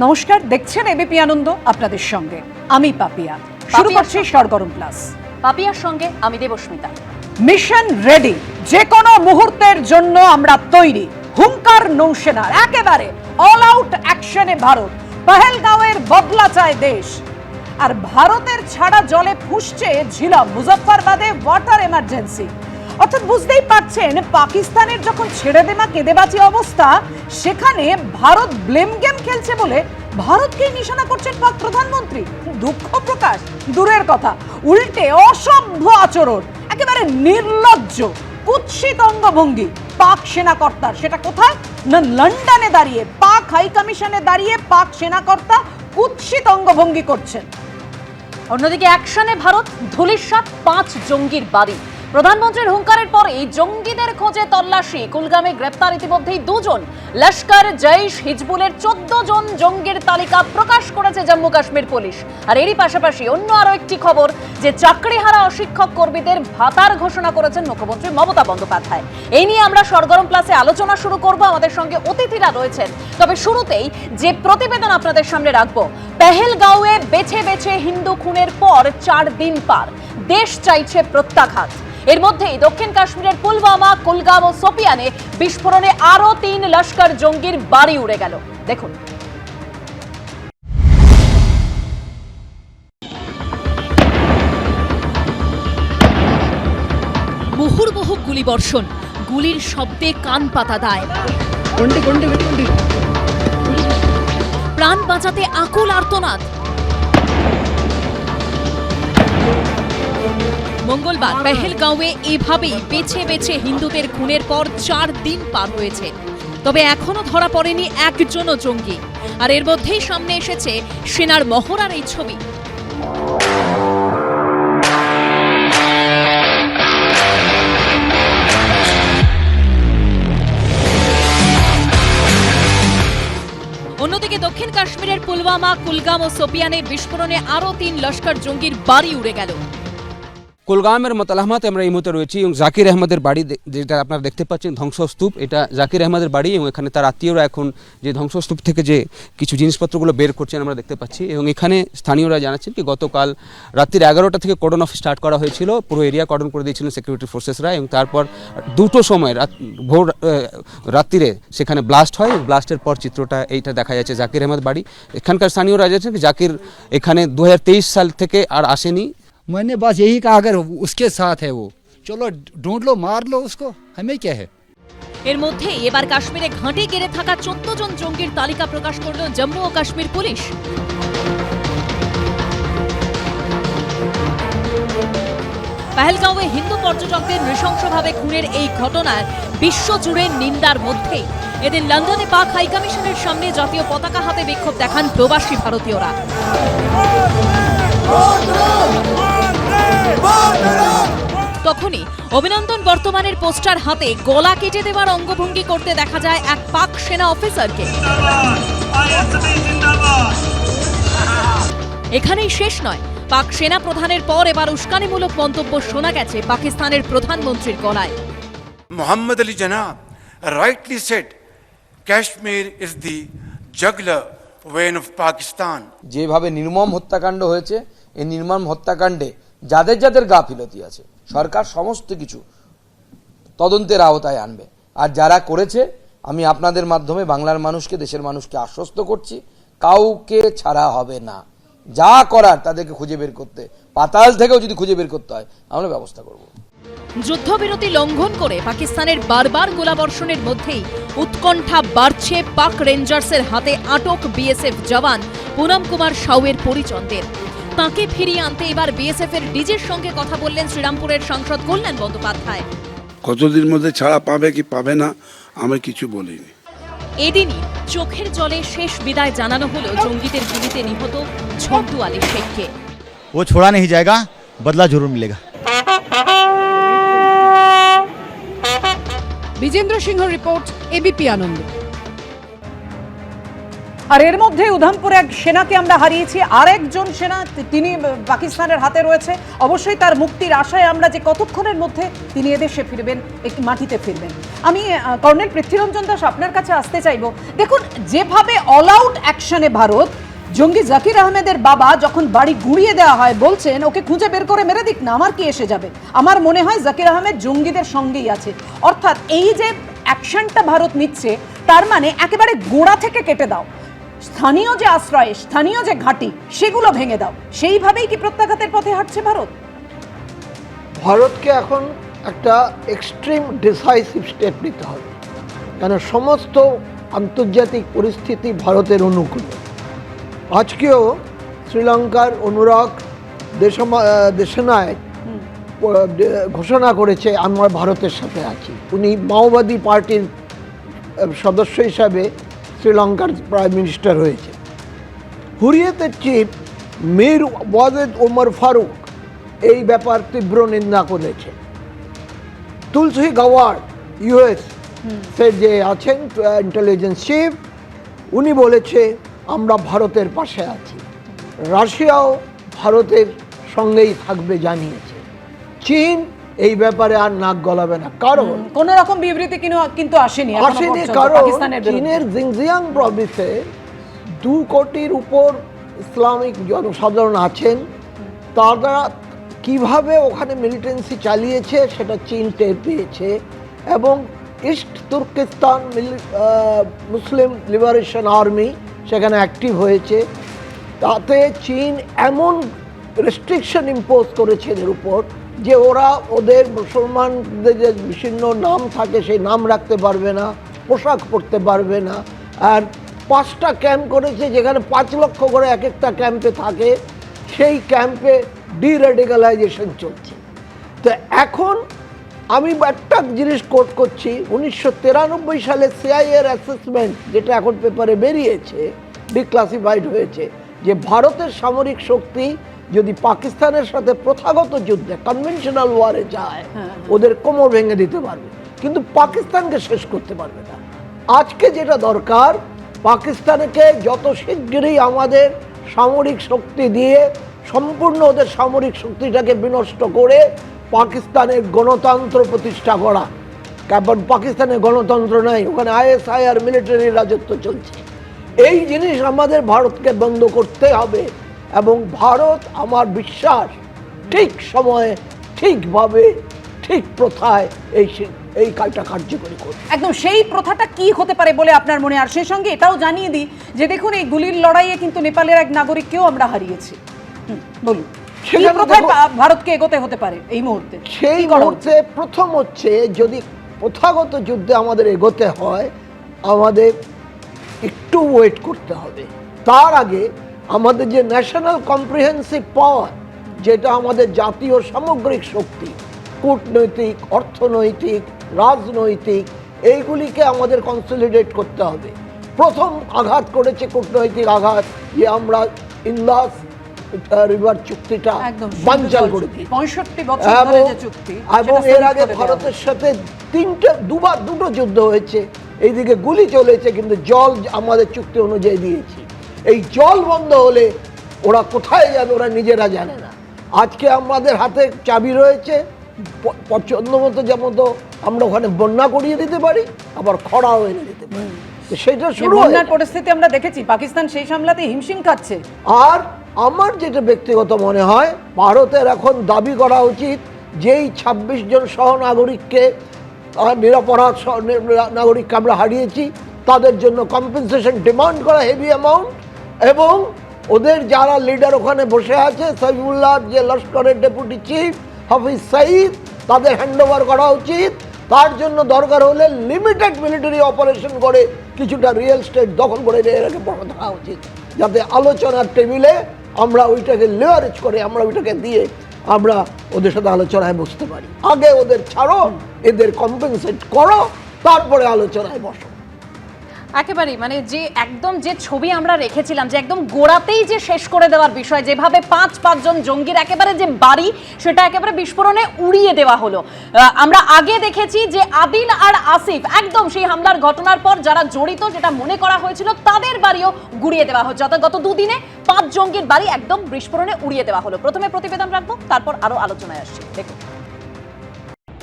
নমস্কার, দেখছেন এবিপি আনন্দ, আপনাদের সঙ্গে আমি পাপিয়া। শুরু করছি সরগরম প্লাস। পাপিয়ার সঙ্গে আমি দেবস্মিতা। মিশন রেডি, যে কোনো মুহূর্তের জন্য আমরা তৈরি। হুঙ্কার নৌসেনার, একেবারে অল আউট অ্যাকশনে ভারত। পহেলগাঁওয়ের বদলা চায় দেশ। আর ভারতের ছাড়া জলে ফুঁসছে ঝিলম। মুজফফরবাদে ওয়াটার এমার্জেন্সি। অর্থাৎ বুঝতেই পারছেন, পাকিস্তানের যখন ছেড়ে দেমা কেঁদেবাচি অবস্থা, সেখানে ভারত ব্লেম গেম খেলছে বলে ভারতকেই নিশানা করছেন পাক প্রধানমন্ত্রী। দুঃখ প্রকাশ দূরের কথা, উল্টে অসভ্য আচরণ, একেবারে নির্লজ্জ কুৎসিত অঙ্গভঙ্গি পাক সেনাকর্তার। সেটা কোথায় না, লন্ডনে দাঁড়িয়ে, পাক হাই কমিশনে দাঁড়িয়ে পাক সেনাকর্তা কুৎসিত অঙ্গভঙ্গি করছেন। অন্যদিকে অ্যাকশনে ভারত, ধুলিস্বাদ 5 জঙ্গির বাড়ি। প্রধানমন্ত্রীর হুঙ্কারের পরে জঙ্গিদের খোঁজে তল্লাশি। কুলগামে গ্রেপ্তার ইতিমধ্যেই 2 জন। লস্কর, জৈশ, হিজবুলের 14 জন জঙ্গির তালিকা প্রকাশ করেছে জম্মু কাশ্মীর পুলিশ। আর এরই পাশাপাশি অন্য আরো একটি খবর, যে চাকরিহারা অশিক্ষক কর্মীদের ভাতার ঘোষণা করেছেন মুখ্যমন্ত্রী মমতা বন্দ্যোপাধ্যায়। এই নিয়ে আমরা সরগরম প্লাসে আলোচনা শুরু করব। আমাদের সঙ্গে অতিথিরা রয়েছেন। তবে শুরুতেই যে প্রতিবেদন আপনাদের সামনে রাখবো, পেহেলগাঁওয়ে বেছে বেছে হিন্দু খুনের পর 4 দিন পার, দেশ চাইছে প্রত্যাঘাত। এর মধ্যেই দক্ষিণ কাশ্মীরের পুলওয়ামা, কুলগাম ও সোপিয়ানে বিস্ফোরণে আরো 3 লস্কর জঙ্গির বাড়ি উড়ে গেল। দেখুন। মুহুর্মুহু গুলিবর্ষণ, গুলির শব্দে কান পাতা দায়। প্রাণ বাঁচাতে আকুল আর্তনাদ। মঙ্গলবার পেহেলগাঁওয়ে এভাবেই বেছে বেছে হিন্দুদের খুনের পর 4 দিন পার হয়েছে। তবে এখনো ধরা পড়েনি একজনও জঙ্গি। আর এর মধ্যেই সামনে এসেছে সেনার মহড়ার এই ছবি। অন্যদিকে দক্ষিণ কাশ্মীরের পুলওয়ামা, কুলগাম ও সোপিয়ানে বিস্ফোরণে আরো 3 লস্কর জঙ্গির বাড়ি উড়ে গেল। কুলগামের মতালাহমাতে আমরা এই মুহূর্তে রয়েছি এবং জাকির আহমদের বাড়ি, যেটা আপনারা দেখতে পাচ্ছেন ধ্বংসস্তূপ, এটা জাকির আহমদের বাড়ি এবং এখানে তার আত্মীয়রা এখন যে ধ্বংসস্তূপ থেকে যে কিছু জিনিসপত্রগুলো বের করছেন আমরা দেখতে পাচ্ছি। এবং এখানে স্থানীয়রা জানাচ্ছেন কি গতকাল রাত্রির 11টা থেকে কর্ডন অফ স্টার্ট করা হয়েছিল, পুরো এরিয়া কর্ডন করে দিয়েছিলেন সিকিউরিটি ফোর্সেসরা। এবং তারপর 2টো সময় ভোর রাত্রিরে সেখানে ব্লাস্ট হয়। ব্লাস্টের পর চিত্রটা এইটা দেখা যাচ্ছে জাকির আহমদ বাড়ি। এখানকার স্থানীয়রা জানাচ্ছেন কি জাকির এখানে 2023 সাল থেকে আর আসেনি। मैंने बस यही कहा, अगर उसके साथ है वो, चलो ढूंढ लो, मार लो उसको, हमें क्या है। এর মধ্যে এবার কাশ্মীরে ঘাঁটি গেড়ে থাকা 14 জন জঙ্গির তালিকা প্রকাশ করল জম্মু ও কাশ্মীর পুলিশ। পেহেলগাঁওয়ে হিন্দু পর্যটকদের নৃশংসভাবে খুনের এই ঘটনার বিশ্বজুড়ে নিন্দার মধ্যেই এদিন লন্ডনে পাক হাইকমিশনের সামনে জাতীয় পতাকা হাতে বিক্ষোভ দেখান প্রবাসী ভারতীয়রা। তখনই অভিনন্দন বর্তমানের পোস্টার হাতে গলা কেটে দেওয়ার অঙ্গভঙ্গি করতে দেখা যায় এক পাক সেনা অফিসারকে। এখানেই শেষ নয়, পাক সেনা প্রধানের পর এবার উস্কানিমূলক মন্তব্য শোনা গেছে পাকিস্তানের প্রধানমন্ত্রীর গলায়। মোহাম্মদ আলী জনাব rightly said, Kashmir is the jugular vein of Pakistan. যেভাবে নির্মম হত্যাকাণ্ড হয়েছে, এই নির্মম হত্যাকাণ্ডে যাদের যাদের গাফিলতি আছে, সরকার সমস্ত কিছু তদন্তের আওতায় আনবে। আর যারা করেছে, আমি আপনাদের মাধ্যমে বাংলার মানুষকে, দেশের মানুষকে আশ্বস্ত করছি, কাউকে ছাড়া হবে না। যা করার তাদেরকে খুঁজে বের করতে, পাতাল থেকেও যদি খুঁজে বের করতে হয়, আমরা ব্যবস্থা করব। যুদ্ধবিরতি লঙ্ঘন করে পাকিস্তানের বারবার গোলাবর্ষণের মধ্যেই উৎকণ্ঠা বাড়ছে পাক রেঞ্জার্সের হাতে আটক বিএসএফ জওয়ান পুনম কুমার সাউয়ের পরিচন্দের। তাকে ফিরিয়ে আনতে এবার বিএসএফ এর ডিজির সঙ্গে কথা বললেন শ্রীরামপুরের সাংসদ কল্যাণ বন্দ্যোপাধ্যায়। কতদিন মধ্যে ছাড়া পাবে কি পাবে না আমি কিছু বলিনি। এদিনই চোখের জলে শেষ বিদায় জানানো হলো জঙ্গিদের গুলিতে নিহত ঝন্টু আলী শেখকে। वो छोड़ा नहीं जाएगा, बदला जरूर मिलेगा। বিজেন্দ্র সিংহ রিপোর্ট, এবিপি আনন্দ। আর এর মধ্যে উধমপুরে এক সেনাকে আমরা হারিয়েছি, আরেকজন সেনা তিনি পাকিস্তানের হাতে রয়েছে। অবশ্যই তার মুক্তির আশায় আমরা যে কতক্ষণের মধ্যে তিনি এদেশে ফিরবেন, মাটিতে ফিরবেন। আমি কর্নেল পৃথ্বীরঞ্জন দাস আপনার কাছে আসতে চাইব। দেখুন, যেভাবে অল আউট অ্যাকশনে ভারত, জঙ্গি জাকির আহমেদের বাবা যখন বাড়ি গুঁড়িয়ে দেওয়া হয় বলছেন ওকে খুঁজে বের করে মেরে দিক না, আমার কি এসে যাবে। আমার মনে হয় জাকির আহমেদ জঙ্গিদের সঙ্গেই আছে। অর্থাৎ এই যে অ্যাকশনটা ভারত নিচ্ছে, তার মানে একেবারে গোড়া থেকে কেটে দাও, স্থানীয় যে আশ্রয়, স্থানীয় যে ঘাঁটি, সেগুলো ভেঙে দাও। সেইভাবেই কি প্রত্যাঘাতের পথে হাঁটছে ভারত? ভারতকে এখন একটা এক্সট্রিম ডিসাইসিভ স্টেপ নিতে হবে, কেন সমস্ত আন্তর্জাতিক পরিস্থিতি ভারতের অনুকূলে। আজকেও শ্রীলঙ্কার অনুরাগ দেশনায়ক ঘোষণা করেছে আমরা ভারতের সাথে আছি। উনি মাওবাদী পার্টির সদস্য হিসাবে শ্রীলঙ্কার প্রাইম মিনিস্টার হয়েছে। হুরিয়তের চিফ মীর ওয়াজেদ ওমর ফারুক এই ব্যাপার তীব্র নিন্দা করেছে। তুলসী গাওয়ার্ড ইউএস যে আছেন ইন্টেলিজেন্স চিফ, উনি বলেছে আমরা ভারতের পাশে আছি। রাশিয়াও ভারতের সঙ্গেই থাকবে জানিয়েছে। চীন এই ব্যাপারে আর নাক গলাবে না, কারণ কোন রকম বিবৃতি কিন্তু আসেনি, কারণ চীনের জিনজিয়াং প্রভিন্সে 2 কোটির উপর ইসলামিক জনসাধারণ আছেন। তারা কিভাবে ওখানে মিলিটেন্সি চালিয়েছে সেটা চীন টের পেয়েছে, এবং ইস্ট তুর্কিস্তান মুসলিম লিবারেশন আর্মি সেখানে অ্যাক্টিভ হয়েছে। তাতে চীন এমন রেস্ট্রিকশন ইম্পোজ করেছে এদের উপর যে ওরা ওদের মুসলমানদের যে বিভিন্ন নাম থাকে সেই নাম রাখতে পারবে না, পোশাক পরতে পারবে না। আর 5টা ক্যাম্প করেছে, যেখানে 5 লক্ষ করে এক একটা ক্যাম্পে থাকে। সেই ক্যাম্পে ডিরেডিকালাইজেশন চলছে। তো এখন আমি একটা জিনিস কোট করছি, 1993 সালে সিআইএর অ্যাসেসমেন্ট, যেটা এখন পেপারে বেরিয়েছে, ডিক্লাসিফাইড হয়েছে, যে ভারতের সামরিক শক্তি যদি পাকিস্তানের সাথে প্রথাগত যুদ্ধে কনভেনশনাল ওয়ারে যায়, ওদের কোমর ভেঙে দিতে পারবে, কিন্তু পাকিস্তানকে শেষ করতে পারবে না। আজকে যেটা দরকার, পাকিস্তানকে যত শিগগিরই আমাদের সামরিক শক্তি দিয়ে সম্পূর্ণ ওদের সামরিক শক্তিটাকে বিনষ্ট করে পাকিস্তানের গণতন্ত্র প্রতিষ্ঠা করা। কারণ পাকিস্তানে গণতন্ত্র নাই, ওখানে আইএসআই আর মিলিটারি রাজত্ব চলছে। এই জিনিস আমাদের ভারতকে বন্ধ করতে হবে, এবং ভারত আমার বিশ্বাস ঠিক সময়ে ঠিকভাবে ঠিক প্রথায় এই কাজটা কার্যকরী করবে। একদম সেই প্রথাটা কি হতে পারে বলে আপনার মনে? আর সেই সঙ্গে এটাও জানিয়ে দিই যে দেখুন, এই গুলির লড়াইয়ে কিন্তু নেপালের এক নাগরিককেও আমরা হারিয়েছি। বলুন, ভারতকে এগোতে হতে পারে এই মুহূর্তে? সেই মুহূর্তে প্রথম হচ্ছে, যদি প্রথাগত যুদ্ধে আমাদের এগোতে হয়, আমাদের একটু ওয়েট করতে হবে। তার আগে আমাদের যে ন্যাশনাল কম্প্রিহেন্সিভ পাওয়ার, যেটা আমাদের জাতীয় সামগ্রিক শক্তি, কূটনৈতিক, অর্থনৈতিক, রাজনৈতিক, এইগুলিকে আমাদের কনসলিডেট করতে হবে। প্রথম আঘাত করেছে কূটনৈতিক আঘাত, যে আমরা ইন্দাস রিভার চুক্তিটা বানচাল করে দিই, 65 বছর ধরে যে চুক্তি, এবং এর আগে ভারতের সাথে দুটো যুদ্ধ হয়েছে। এইদিকে গুলি চলেছে, কিন্তু জল আমাদের চুক্তি অনুযায়ী দিয়েছি। এই জল বন্ধ হলে ওরা কোথায় যাবে ওরা নিজেরা জানে না। আজকে আমাদের হাতে চাবি রয়েছে, পছন্দ মতো যেমন তো আমরা ওখানে বন্যা করিয়ে দিতে পারি, আবার খরাও এনে দিতে পারি। সেটা শুরু বন্যার পরিস্থিতি আমরা দেখেছি, পাকিস্তান সেই সামলাতে হিমশিম খাচ্ছে। আর আমার যেটা ব্যক্তিগত মনে হয়, ভারতের এখন দাবি করা উচিত, যেই 26 জন সহনাগরিককে, নিরপরাধ নাগরিককে আমরা হারিয়েছি, তাদের জন্য কম্পেনসেশন ডিমান্ড করা, হেভি অ্যামাউন্ট, এবং ওদের যারা লিডার ওখানে বসে আছে, সাইফুল্লাহ যে লস্করের ডেপুটি চিফ, হাফিজ সাইদ, তাদের হ্যান্ডওভার করা উচিত। তার জন্য দরকার হলে লিমিটেড মিলিটারি অপারেশন করে কিছুটা রিয়েল স্টেট দখল করে এটাকে বড় ধরা উচিত, যাতে আলোচনার টেবিলে আমরা ওইটাকে লেভারেজ করে, আমরা ওইটাকে দিয়ে আমরা ওদের সাথে আলোচনায় বসতে পারি। আগে ওদের ছাড়ো, এদের কম্পেনসেট করো, তারপরে আলোচনায় বসো। একেবারেই মানে যে একদম যে ছবি আমরা রেখেছিলাম যে একদম গোড়াতেই যে শেষ করে দেওয়ার বিষয়, যেভাবে পাঁচজন জঙ্গির একেবারে যে বাড়ি সেটা একেবারে বিস্ফোরণে উড়িয়ে দেওয়া হলো। আমরা আগে দেখেছি যে আদিল আর আসিফ একদম সেই হামলার ঘটনার পর যারা জড়িত যেটা মনে করা হয়েছিল তাদের বাড়িও গুড়িয়ে দেওয়া হচ্ছে, অর্থাৎ গত দুদিনে 5 জঙ্গির বাড়ি একদম বিস্ফোরণে উড়িয়ে দেওয়া হলো। প্রথমে প্রতিবেদন রাখবো, তারপর আরো আলোচনায় আসছি। দেখুন,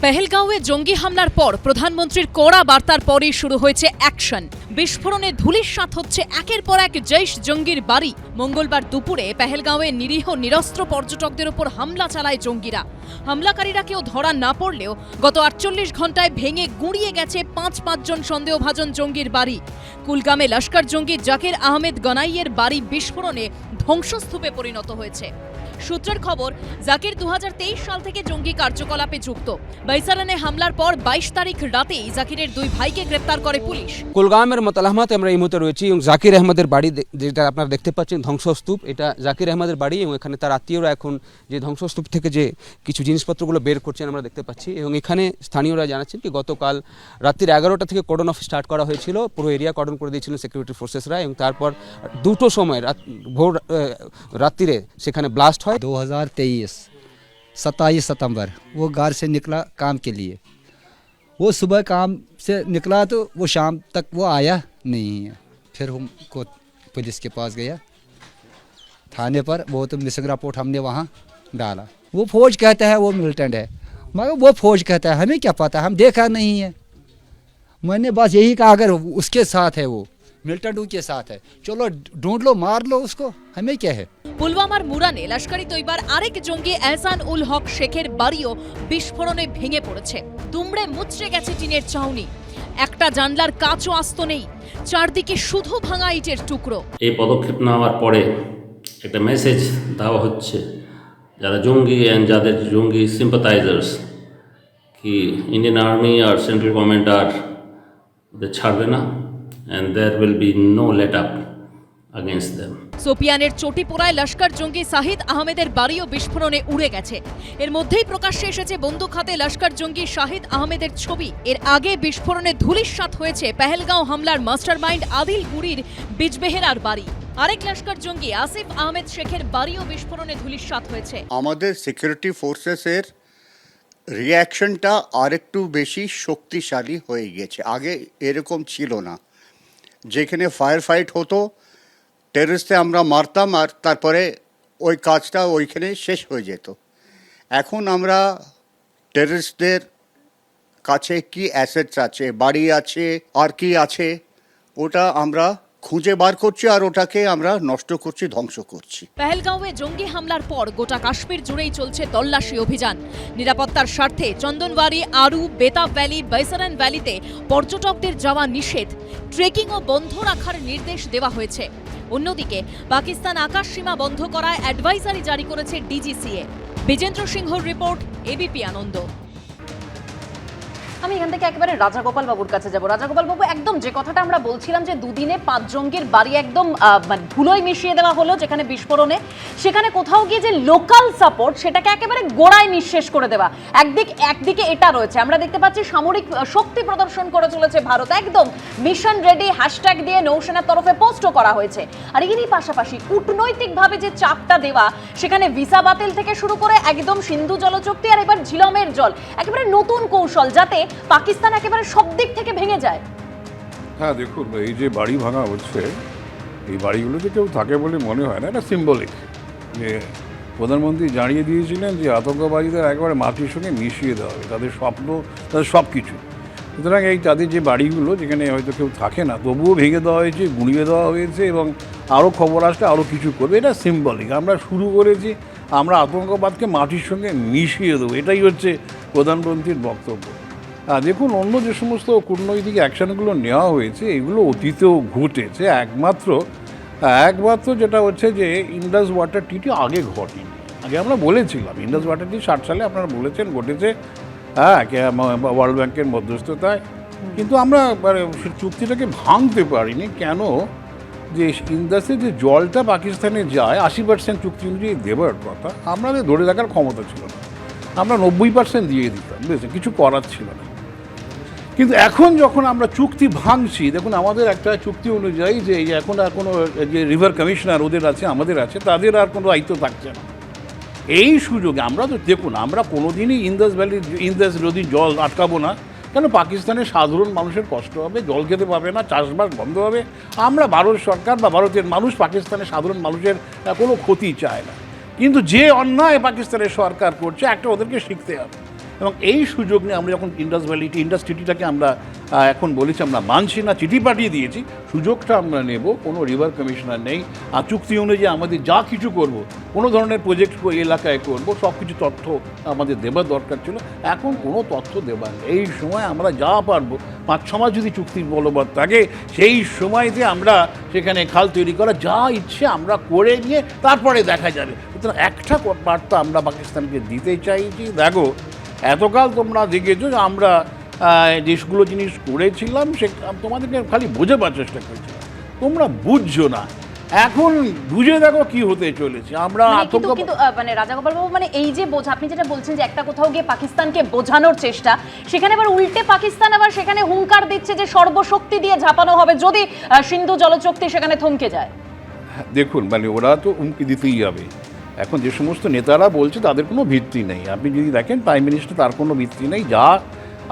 পেহেলগাঁওয়ে জঙ্গি হামলার পর প্রধানমন্ত্রীর কড়া বার্তার পরই শুরু হয়েছে অ্যাকশন। বিস্ফোরণে ধূলিসাৎ হচ্ছে একের পর এক জৈশ জঙ্গির বাড়ি। মঙ্গলবার দুপুরে পেহেলগাঁওয়ে নিরীহ নিরস্ত্র পর্যটকদের উপর হামলা চালায় জঙ্গিরা। হামলাকারীরা কেউ ধরা না পড়লেও গত 48 ঘন্টায় ভেঙে গুঁড়িয়ে গেছে 5 জন সন্দেহভাজন জঙ্গির বাড়ি। কুলগামে লস্কর জঙ্গি জাকির আহমেদ গনাইয়ের বাড়ি বিস্ফোরণে ধ্বংসস্তূপে পরিণত হয়েছে। সূত্রের খবর, জাকির 2023 সাল থেকে জঙ্গি কার্যকলাপে যুক্ত। বাইসারানে হামলার পর 22 তারিখ রাতেই জাকিরের 2 ভাইকে গ্রেপ্তার করে পুলিশ। কুলগামের মতলাহমাতে আমরা এই মুহূর্তে রয়েছি এবং জাকির আহমেদের বাড়ি যেটা আপনারা দেখতে পাচ্ছেন ধ্বংসস্তূপ, এটা জাকির আহমেদের বাড়ি এবং এখানে তার আত্মীয়রা এখন যে ধ্বংসস্তূপ থেকে যে কিছু জিনিসপত্রগুলো বের করছেন আমরা দেখতে পাচ্ছি। এবং এখানে স্থানীয়রা জানাচ্ছেন কি গতকাল রাত্রির 11টা থেকে কর্ডন অফ স্টার্ট করা হয়েছিল, পুরো এরিয়া কর্ডন করে দিয়েছিলেন সিকিউরিটি ফোর্সেসরা এবং তারপর 2টো সময় ভোর রাত্রিরে সেখানে ব্লাস্ট হয়। 2023 27 सितंबर वो घर से निकला काम के लिए। वो सुबह काम से निकला तो वो शाम तक वो आया नहीं है। फिर हमको पुलिस के पास गया थाने पर, वो तो मिसिंग रिपोर्ट हमने वहाँ डाला। वो फौज कहता है वो मिलिटेंट है, मगर वो फौज कहता है, हमें क्या पता, हम देखा नहीं है। मैंने बस यही कहा अगर उसके साथ है वो मिलिटेंट के साथ है, चलो ढूंढ लो, मार लो उसको, हमें क्या है। পুলওয়ামার মুরানে লস্করি তৈবার আরেক জঙ্গি এহসান উল হক শেখের বাড়িও বিস্ফোরণে ভেঙে পড়েছে। দুমড়ে মুচড়ে গেছে টিনের চাউনি, একটা জানলার কাচও আস্ত নেই, চারদিকে শুধু ভাঙা ইটের টুকরো। এই পদক্ষেপ নেওয়ার পরে একটা মেসেজ দেওয়া হচ্ছে যারা জঙ্গি যাদের জঙ্গি সিম্পাথাইজার্স কি ইন্ডিয়ান আর্মি আর সেন্ট্রাল গভর্নমেন্ট আর ওদের ছাড়বে না, and there will be no let up against them. সোপিয়ানের চটিপোড়ায় Laskar জঙ্গি শাহিদ আহমেদের বাড়িও বিস্ফোরণে উড়ে গেছে। এর মধ্যেই প্রকাশ্যে এসেছে বন্দুক হাতে লস্কর জঙ্গি শাহিদ আহমেদের ছবি। এর আগে বিস্ফোরণে ধূলিসাৎ হয়েছে পেহেলগাঁও হামলার মাস্টারমাইন্ড আদিল গুরির বিজবেহেরার বাড়ি। আরেক লস্কর জঙ্গি আসিফ আহমেদ শেখের বাড়িও বিস্ফোরণে ধূলিসাৎ হয়েছে। আমাদের সিকিউরিটি ফোর্সেসের রিঅ্যাকশনটা আরেকটু বেশি শক্তিশালী হয়ে গেছে, আগে এরকম ছিল না। যেখানে ফায়ার ফাইট হতো টেররিস্টে আমরা মারতাম আর তারপরে ওই কাজটা ওইখানে শেষ হয়ে যেত। এখন আমরা টেররিস্টদের কাছে কি অ্যাসেটস আছে, বাড়ি আছে আর কি আছে, ওটা আমরা খুঁজে বার করছি আর ওটাকে আমরা নষ্ট করছি, ধ্বংস করছি। পেহেলগাঁওয়ে জঙ্গি হামলার পর গোটা কাশ্মীর জুড়েই চলছে তল্লাশি অভিযান। নিরাপত্তার স্বার্থে চন্দনবাড়ি, আরু, বেতাব ভ্যালি, বাইসারান ভ্যালিতে পর্যটকদের যাওয়া নিষেধ, ট্রেকিংও বন্ধ রাখার নির্দেশ দেওয়া হয়েছে। অন্যদিকে পাকিস্তান আকাশ সীমা বন্ধ করায় অ্যাডভাইজারি জারি করেছে ডিজিসিএ। বিজেন্দ্র সিংহর রিপোর্ট, এবিপি আনন্দ। আমি এখান থেকে একেবারে রাজাগোপাল বাবুর কাছে যাব। রাজাগোপাল বাবু, একদম যে কথাটা আমরা বলছিলাম যে দুদিনে 5 জঙ্গির বাড়ি একদম ধুলোয় মিশিয়ে দেওয়া হলো যেখানে বিস্ফোরণে, সেখানে কোথাও গিয়ে যে লোকাল সাপোর্ট সেটাকে একেবারে গোড়ায় নিঃশেষ করে দেওয়া। একদিকে এটা রয়েছে, আমরা দেখতে পাচ্ছি সামরিক শক্তি প্রদর্শন করে চলেছে ভারত, একদম মিশন রেডি হ্যাশট্যাগ দিয়ে নৌসেনার তরফে পোস্টও করা হয়েছে। আর এরই পাশাপাশি কূটনৈতিকভাবে যে চাপটা দেওয়া, সেখানে ভিসা বাতিল থেকে শুরু করে একদম সিন্ধু জলচুক্তি আর এবার ঝিলমের জল, একেবারে নতুন কৌশল যাতে পাকিস্তান একেবারে সব দিক থেকে ভেঙে যায়। হ্যাঁ দেখুন, এই যে বাড়ি ভাঙা হচ্ছে, এই বাড়িগুলোতে কেউ থাকে বলে মনে হয় না, এটা সিম্বলিক। যে প্রধানমন্ত্রী জানিয়ে দিয়েছিলেন যে আতঙ্কবাদীদের একবারে মাটির সঙ্গে মিশিয়ে দেওয়া হবে, তাদের স্বপ্ন, তাদের সব কিছু। সুতরাং এই তাদের যে বাড়িগুলো যেখানে হয়তো কেউ থাকে না, তবুও ভেঙে দেওয়া হয়েছে, গুঁড়িয়ে দেওয়া হয়েছে এবং আরও খবর আসলে আরও কিছু করবে। এটা সিম্বলিক। আমরা শুরু করেছি, আমরা আতঙ্কবাদকে মাটির সঙ্গে মিশিয়ে দেবো, এটাই হচ্ছে প্রধানমন্ত্রীর বক্তব্য। দেখুন, অন্য যে সমস্ত কূটনৈতিক অ্যাকশানগুলো নেওয়া হয়েছে এগুলো অতীতেও ঘটেছে। একমাত্র যেটা হচ্ছে যে ইন্ডাস ওয়াটার ট্রিটি আগে ঘটেনি। আগে আমরা বলেছিলাম ইন্ডাস ওয়াটার ট্রিটি 60 সালে আপনারা বলেছেন ঘটেছে, হ্যাঁ, ওয়ার্ল্ড ব্যাংকের মধ্যস্থতায়, কিন্তু আমরা চুক্তিটাকে ভাঙতে পারিনি। কেন? যে ইন্ডাসে যে জলটা পাকিস্তানে যায় 80% চুক্তি অনুযায়ী দেবার কথা, আমাদের ধরে রাখার ক্ষমতা ছিল না। আমরা 90% দিয়ে দিতাম, বুঝেছেন, কিছু করার ছিল না। কিন্তু এখন যখন আমরা চুক্তি ভাঙছি, দেখুন আমাদের একটা চুক্তি অনুযায়ী যে এই এখন আর কোনো যে রিভার কমিশনার ওদের আছে আমাদের আছে, তাদের আর কোনো দায়িত্ব থাকছে না। এই সুযোগে আমরা তো দেখুন, আমরা কোনোদিনই ইন্দাস ভ্যালি ইন্দাস নদী জল আটকাবো না, কেন পাকিস্তানের সাধারণ মানুষের কষ্ট হবে, জল খেতে পাবে না, চাষবাস বন্ধ হবে। আমরা ভারত সরকার বা ভারতের মানুষ পাকিস্তানের সাধারণ মানুষের কোনো ক্ষতি চায় না, কিন্তু যে অন্যায় পাকিস্তানের সরকার করছে একটা ওদেরকে শিখতে হবে। এবং এই সুযোগ নিয়ে আমরা যখন ইন্ডাস ট্রিটিটাকে আমরা এখন বলেছি আমরা মানছি না, চিঠি পাঠিয়ে দিয়েছি, সুযোগটা আমরা নেব। কোনো রিভার কমিশনার নেই, আর চুক্তি অনুযায়ী আমাদের যা কিছু করব, কোনো ধরনের প্রজেক্ট এলাকায় করব, সব কিছু তথ্য আমাদের দেবার দরকার ছিল, এখন কোনো তথ্য দেবার নেই। এই সময় আমরা যা পারবো, 5-6 মাস যদি চুক্তি বলবৎ থাকে, সেই সময়তে আমরা সেখানে খাল তৈরি করা যা ইচ্ছে আমরা করে নিয়ে তারপরে দেখা যাবে। সুতরাং একটা বার্তা আমরা পাকিস্তানকে দিতে চাইছি, দেখো এতকাল তোমরা দেখেছো যে আমরা যেগুলো জিনিস করেছিলাম সে তোমাদেরকে খালি বোঝাবার চেষ্টা করেছিলাম, তোমরা বুঝছো না, এখন বুঝে দেখো কি হতে চলেছে। আমরা কিন্তু মানে রাজাগোপাল বাবু, মানে এই যে বোঝা, আপনি যেটা বলছেন যে একটা কোথাও গিয়ে পাকিস্তানকে বোঝানোর চেষ্টা, সেখানে আবার উল্টে পাকিস্তান আবার সেখানে হুঙ্কার দিচ্ছে যে সর্বশক্তি দিয়ে ঝাঁপানো হবে যদি সিন্ধু জলচুক্তি সেখানে থমকে যায়। দেখুন, মানে ওরা তো হুমকি দিতেই হবে। এখন যে সমস্ত নেতারা বলছে তাদের কোনো ভিত্তি নেই। আপনি যদি দেখেন প্রাইম মিনিস্টার, তার কোনো ভিত্তি নেই। যা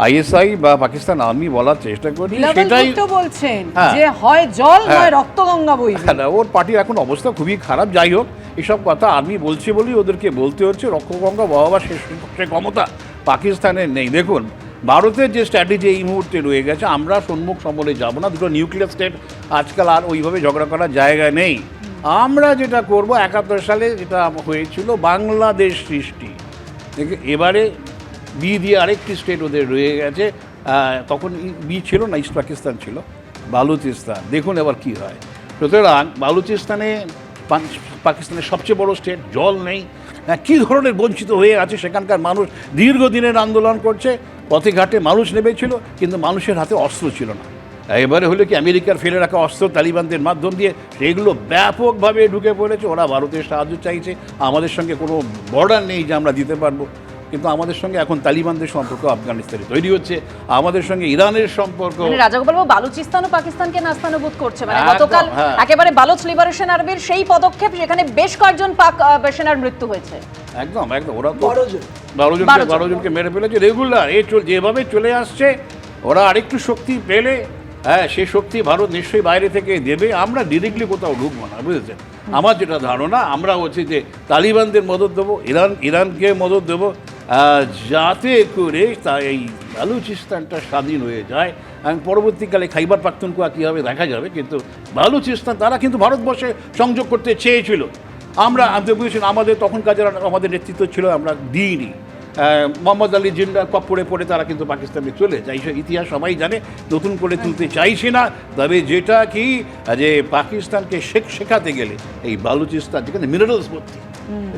আইএসআই বা পাকিস্তান আর্মি বলার চেষ্টা করছে সেটাই বলছেন যে হয় জল নয় রক্তগঙ্গা বইবে। না, ওর পার্টির এখন অবস্থা খুবই খারাপ। যাই হোক, এসব কথা আর্মি বলছে বলেই ওদেরকে বলতে হচ্ছে। রক্তগঙ্গা বহাবার সে ক্ষমতা পাকিস্তানের নেই। দেখুন, ভারতের যে স্ট্র্যাটেজি এই মুহূর্তে রয়ে গেছে, আমরা সম্মুখ সমরে যাব না। দুটো নিউক্লিয়ার স্টেট আজকাল আর ওইভাবে ঝগড়া করার জায়গা নেই। আমরা যেটা করব, 71 সালে যেটা হয়েছিল বাংলাদেশ সৃষ্টি, এবারে বি দিয়ে আরেকটি স্টেট ওদের রয়ে গেছে। তখন বি ছিল না, ইস্ট পাকিস্তান ছিল, বালুচিস্তান। দেখুন এবার কি হয়। সুতরাং বালুচিস্তানে পাকিস্তানের সবচেয়ে বড় স্টেট, জল নেই, কী ধরনের বঞ্চিত হয়ে আছে সেখানকার মানুষ। দীর্ঘদিনের আন্দোলন করছে, পথে ঘাটে মানুষ নেমেছিল, কিন্তু মানুষের হাতে অস্ত্র ছিল না। এবারে হলো কি, আমেরিকার ফেলে রাখা অস্ত্র তালিবানদের মাধ্যম দিয়ে সেগুলো ব্যাপকভাবে ঢুকে পড়েছে। ওরা ভারতের সাহায্য চাইছে, আমাদের সঙ্গে কোনো বর্ডার নেই যে আমরা দিতে পারবো, কিন্তু আমাদের সঙ্গে এখন তালিবানদের সম্পর্ক আফগানিস্তানে তৈরি হচ্ছে, আমাদের সঙ্গে ইরানের সম্পর্ক। রাজাগোপাল বাবু, বালুচিস্তান ও পাকিস্তানকে নাস্তানাবুদ করছে, মানে গতকাল একেবারে বালুচ লিবারেশন আর্মির সেই পদক্ষেপ, যেখানে বেশ কয়েকজন পাক সেনার মৃত্যু হয়েছে। একদম ওরা তো 12 জনকে মেরে ফেলেছে রেগুলার। যেভাবে চলে আসছে, ওরা আরেকটু শক্তি পেলে সেই শক্তি ভারত নিশ্চয়ই বাইরে থেকে দেবে। আমরা ডিরেক্টলি কোথাও ঢুকবো না, বুঝেছেন? আমার যেটা ধারণা, আমরা হচ্ছে যে তালিবানদের মদত দেবো, ইরানকে মদত দেবো, যাতে করে এই বালুচিস্তানটা স্বাধীন হয়ে যায়। এবং পরবর্তীকালে খাইবার পাখতুনখোয়া কী হবে দেখা যাবে, কিন্তু বালুচিস্তান তারা কিন্তু ভারতবর্ষে সংযোগ করতে চেয়েছিল। আমরা বুঝেছেন, আমাদের তখনকার যারা আমাদের নেতৃত্ব ছিল, আমরা দিইনি। মোহাম্মদ আলী জিন্না পড়ে পড়ে তারা কিন্তু পাকিস্তানে চলে যায়, ইতিহাস সবাই জানে, নতুন করে তুলতে চাইছি না। তবে যেটা কি, যে পাকিস্তানকে শেখাতে গেলে এই বালুচিস্তান, যেখানে মিনারেলস ভর্তি,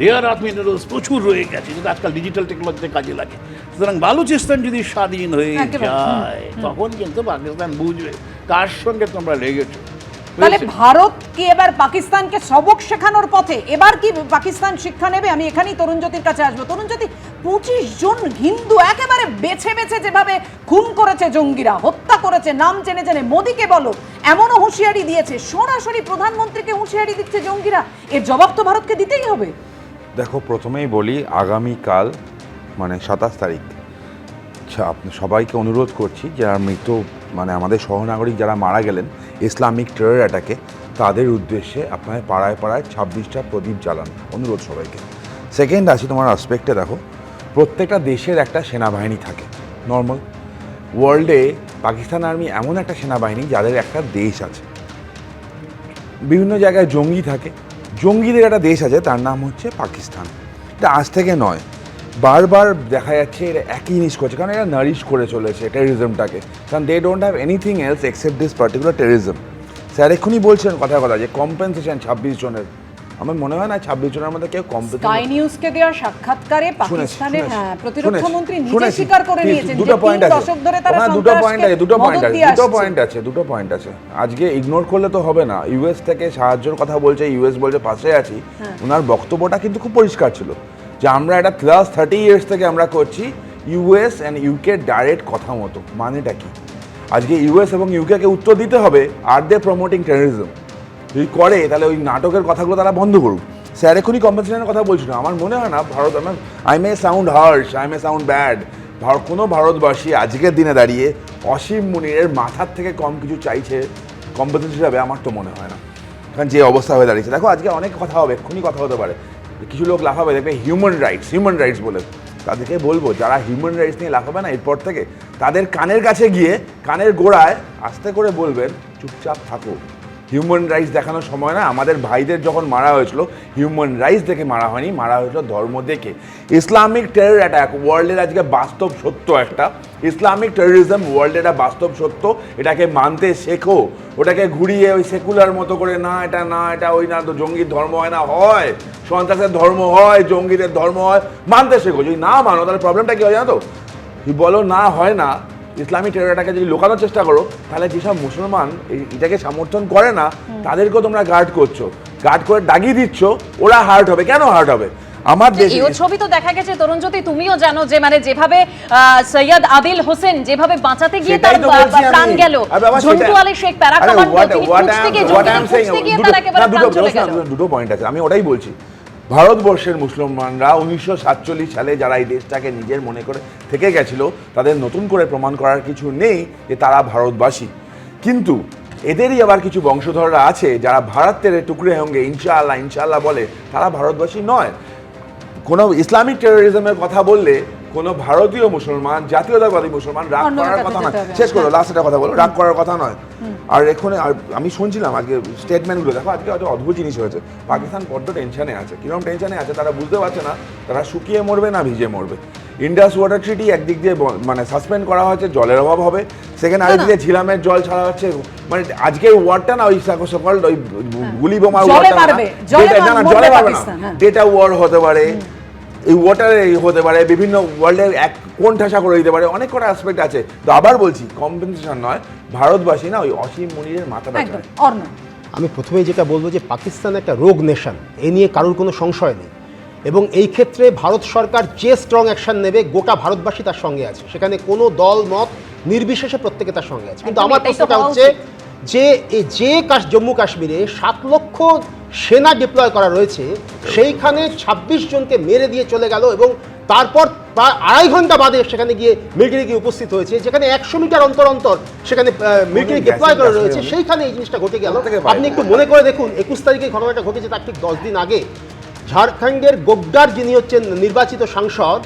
রেয়ার আর্থ মিনারেলস প্রচুর রয়ে গেছে, যেটা আজকাল ডিজিটাল টেকনোলজিতে কাজে লাগে। সুতরাং বালুচিস্তান যদি স্বাধীন হয়ে যায়, তখন কিন্তু পাকিস্তান বুঝবে কার সঙ্গে তোমরা লেগেছো। তাহলে ভারত কি এবার পাকিস্তানকে সবক শেখানোর পথে? এবার কি পাকিস্তান শিক্ষা নেবে? আমি এখানেই তরুণজ্যোতির কাছে আসবো। তরুণজ্যোতি, 25 জন হিন্দু একেবারে বেছে বেছে যেভাবে খুন করেছে জঙ্গিরা, হত্যা করেছে, নাম জেনে জেনে, মোদিকে বলো, এমনও হুঁশিয়ারি দিয়েছে, সরাসরি প্রধানমন্ত্রীকে হুঁশিয়ারি দিচ্ছে জঙ্গিরা। এর জবাব তো ভারতকে দিতেই হবে। দেখো, প্রথমেই বলি, আগামীকাল মানে 27 তারিখ, আপনি সবাইকে অনুরোধ করছি, যারা মৃত মানে আমাদের সহনাগরিক যারা মারা গেলেন ইসলামিক টেরর অ্যাটাকে, তাদের উদ্দেশ্যে আপনার পাড়ায় পাড়ায় 26টা প্রদীপ জ্বালান, অনুরোধ সবাইকে। সেকেন্ড আসি তোমার আসপেক্টে, দেখো প্রত্যেকটা দেশের একটা সেনাবাহিনী থাকে নর্মাল। ওয়ার্ল্ডে পাকিস্তান আর্মি এমন একটা সেনাবাহিনী যাদের একটা দেশ আছে। বিভিন্ন জায়গায় জঙ্গি থাকে, জঙ্গিদের একটা দেশ আছে, তার নাম হচ্ছে পাকিস্তান। এটা আজ থেকে নয়, বারবার দেখা যাচ্ছে এরা একই জিনিস করছে, কারণ এরা নারিশ করে চলেছে টেররিজমটাকে, কারণ they don't have anything else except this particular terrorism. Sir এক্ষুনি বলছেন কথা যে কম্পেনসেশন 26 জনের, আমার মনে হয় না 26 জনের মধ্যে কেউ কম্পেনসেশন। স্কাই নিউজকে দেওয়া সাক্ষাৎকারে পাকিস্তানের প্রতিরক্ষা মন্ত্রী নিজে স্বীকার করে নিয়েছেন যে 3 দশক ধরে তারা দুটো পয়েন্ট আছে। আজকে ইগনোর করলে তো হবে না। ইউএস থেকে সাহায্যের কথা বলছে, ইউএস বলছে পাশে আছি। ওনার বক্তব্যটা কিন্তু খুব পরিষ্কার ছিল যে আমরা এটা +30 ইয়ার্স থেকে আমরা করছি, ইউএস অ্যান্ড ইউকে ডাইরেক্ট কথা মতো। মানেটা কি? আজকে ইউএস এবং ইউকেকে উত্তর দিতে হবে, আর দে প্রমোটিং টেররিজম? যদি করে তাহলে ওই নাটকের কথাগুলো তারা বন্ধ করুক। স্যার এখনই কম্পেনসেশনের কথা বলছিল, আমার মনে হয় না Bharat, I may sound harsh, I may sound bad, কোনো ভারতবাসী আজকের দিনে দাঁড়িয়ে অসীম মুনিরের মাথার থেকে কম কিছু চাইছে কম্পেনসেশন হিসাবে, আমার তো মনে হয় না। কারণ যে অবস্থা হয়ে দাঁড়িয়েছে, দেখো আজকে অনেক কথা হবে, এক্ষুনি কথা হতে পারে, কিছু লোক লাফাবে, দেখবে হিউম্যান রাইটস বলে। তাদেরকে বলবো, যারা হিউম্যান রাইটস নিয়ে লাফাবে না এরপর থেকে, তাদের কানের কাছে গিয়ে কানের গোড়ায় আস্তে করে বলবেন চুপচাপ থাকো। হিউম্যান রাইটস দেখানোর সময় না। আমাদের ভাইদের যখন মারা হয়েছিল, হিউম্যান রাইটস দেখে মারা হয়নি, মারা হয়েছিল ধর্ম দেখে। ইসলামিক টেরর অ্যাটাক ওয়ার্ল্ডের আজকে বাস্তব সত্য একটা। ইসলামিক টেররিজম ওয়ার্ল্ডের একটা বাস্তব সত্য, এটাকে মানতে শেখো। ওটাকে ঘুরিয়ে ওই সেকুলার মতো করে না এটা ওই না, তো জঙ্গির ধর্ম হয় না, হয় সন্ত্রাসের ধর্ম হয়, জঙ্গিদের ধর্ম হয়, মানতে শেখো। যদি না মানো তাহলে প্রবলেমটা কি হয় জানো তো? বলো না হয় না, ইসলামিক টেররটাকে যদি লুকানোর চেষ্টা করো, তাহলে যেসব মুসলমান এটাকে সমর্থন করে না তাদেরকেও তোমরা গার্ড করছো, গার্ড করে দাগিয়ে দিচ্ছ, ওরা হার্ট হবে। কেন হার্ট হবে? আমার দেশে এই ছবি তো দেখা গেছে তরুণজ্যোতি, তুমিও জানো যে মানে যেভাবে সৈয়দ আদিল হোসেন যেভাবে বাঁচাতে গিয়ে তার প্রাণ গেল, ঝন্টু আলী শেখ প্যারা কমান্ডার তিনি খুঁজতে গিয়ে তার একেবারে প্রাণ চলে গেল। দুটো পয়েন্ট আছে, আমি ওটাই বলছি। ভারতবর্ষের মুসলমানরা 1947 সালে যারা এই দেশটাকে নিজের মনে করে থেকে গেছিল, তাদের নতুন করে প্রমাণ করার কিছু নেই যে তারা ভারতবাসী। কিন্তু এদেরই আবার কিছু বংশধররা আছে যারা ভারত তেরে টুকরে হোঙ্গে ইনশাআল্লাহ বলে, তারা ভারতবাসী নয়। কোনো ইসলামিক টেররিজমের কথা বললে কোনো ভারতীয় মুসলমান, জাতীয়তাবাদী মুসলমান রাগ করার কথা নয়। শেষ করো, লাস্ট একটা কথা বলো, রাগ করার কথা নয়। আর এখানে আমি শুনছিলাম আজকে স্টেটমেন্টগুলো, দেখো আজকে হয়তো অদ্ভুত জিনিস হয়েছে। পাকিস্তান বড্ড টেনশনে আছে। কিরকম টেনশনে আছে তারা বুঝতে পারছে না, তারা শুকিয়ে মরবে না ভিজে মরবে। ইন্ডাস ওয়াটার ট্রিটি একদিক দিয়ে মানে সাসপেন্ড করা হয়েছে, জলের অভাব হবে। সেখানে আরেকদিক দিয়ে ঝিলামের জল ছাড়া হচ্ছে। মানে আজকের ওয়ারটা না ওই সকল ওই গুলি বোমার ওয়ারটা না, জলে পারবে না, ডেটা ওয়ার হতে পারে, এই ওয়াটারে হতে পারে, বিভিন্ন ওয়ার্ল্ডের এক কোন ঠাসা করে দিতে পারে, অনেক কটা অ্যাসপেক্ট আছে। তো আবার বলছি, কম্পেনসেশন নয়, ভারতবাসী না ওই অসীম মুনিরের মাথা ব্যথা। আমি প্রথমেই যেটা বলবো যে পাকিস্তান একটা রোগ নেশন, এ নিয়ে কারোর কোনো সংশয় নেই। এবং এই ক্ষেত্রে ভারত সরকার যে স্ট্রং অ্যাকশন নেবে, গোটা ভারতবাসী তার সঙ্গে আছে, সেখানে কোনো দল মত নির্বিশেষে প্রত্যেকে তার সঙ্গে আছে। কিন্তু আমার প্রশ্নটা হচ্ছে যে জম্মু কাশ্মীরে 7 লক্ষ সেনা ডিপ্লয় করা রয়েছে, সেইখানে 26 জনকে মেরে দিয়ে চলে গেল এবং তারপর প্রায় 2.5 ঘন্টা বাদে সেখানে গিয়ে মিলিটারি গিয়ে উপস্থিত হয়েছে, যেখানে 100 মিটার অন্তর সেখানে মিলিটারি ডিপ্লয় করা রয়েছে, সেইখানে এই জিনিসটা ঘটে গেল। আপনি একটু মনে করে দেখুন, 21 তারিখে ঘটনাটা ঘটেছে, তার ঠিক 10 দিন আগে ঝাড়খণ্ডের গোড্ডার যিনি হচ্ছেন নির্বাচিত সাংসদ,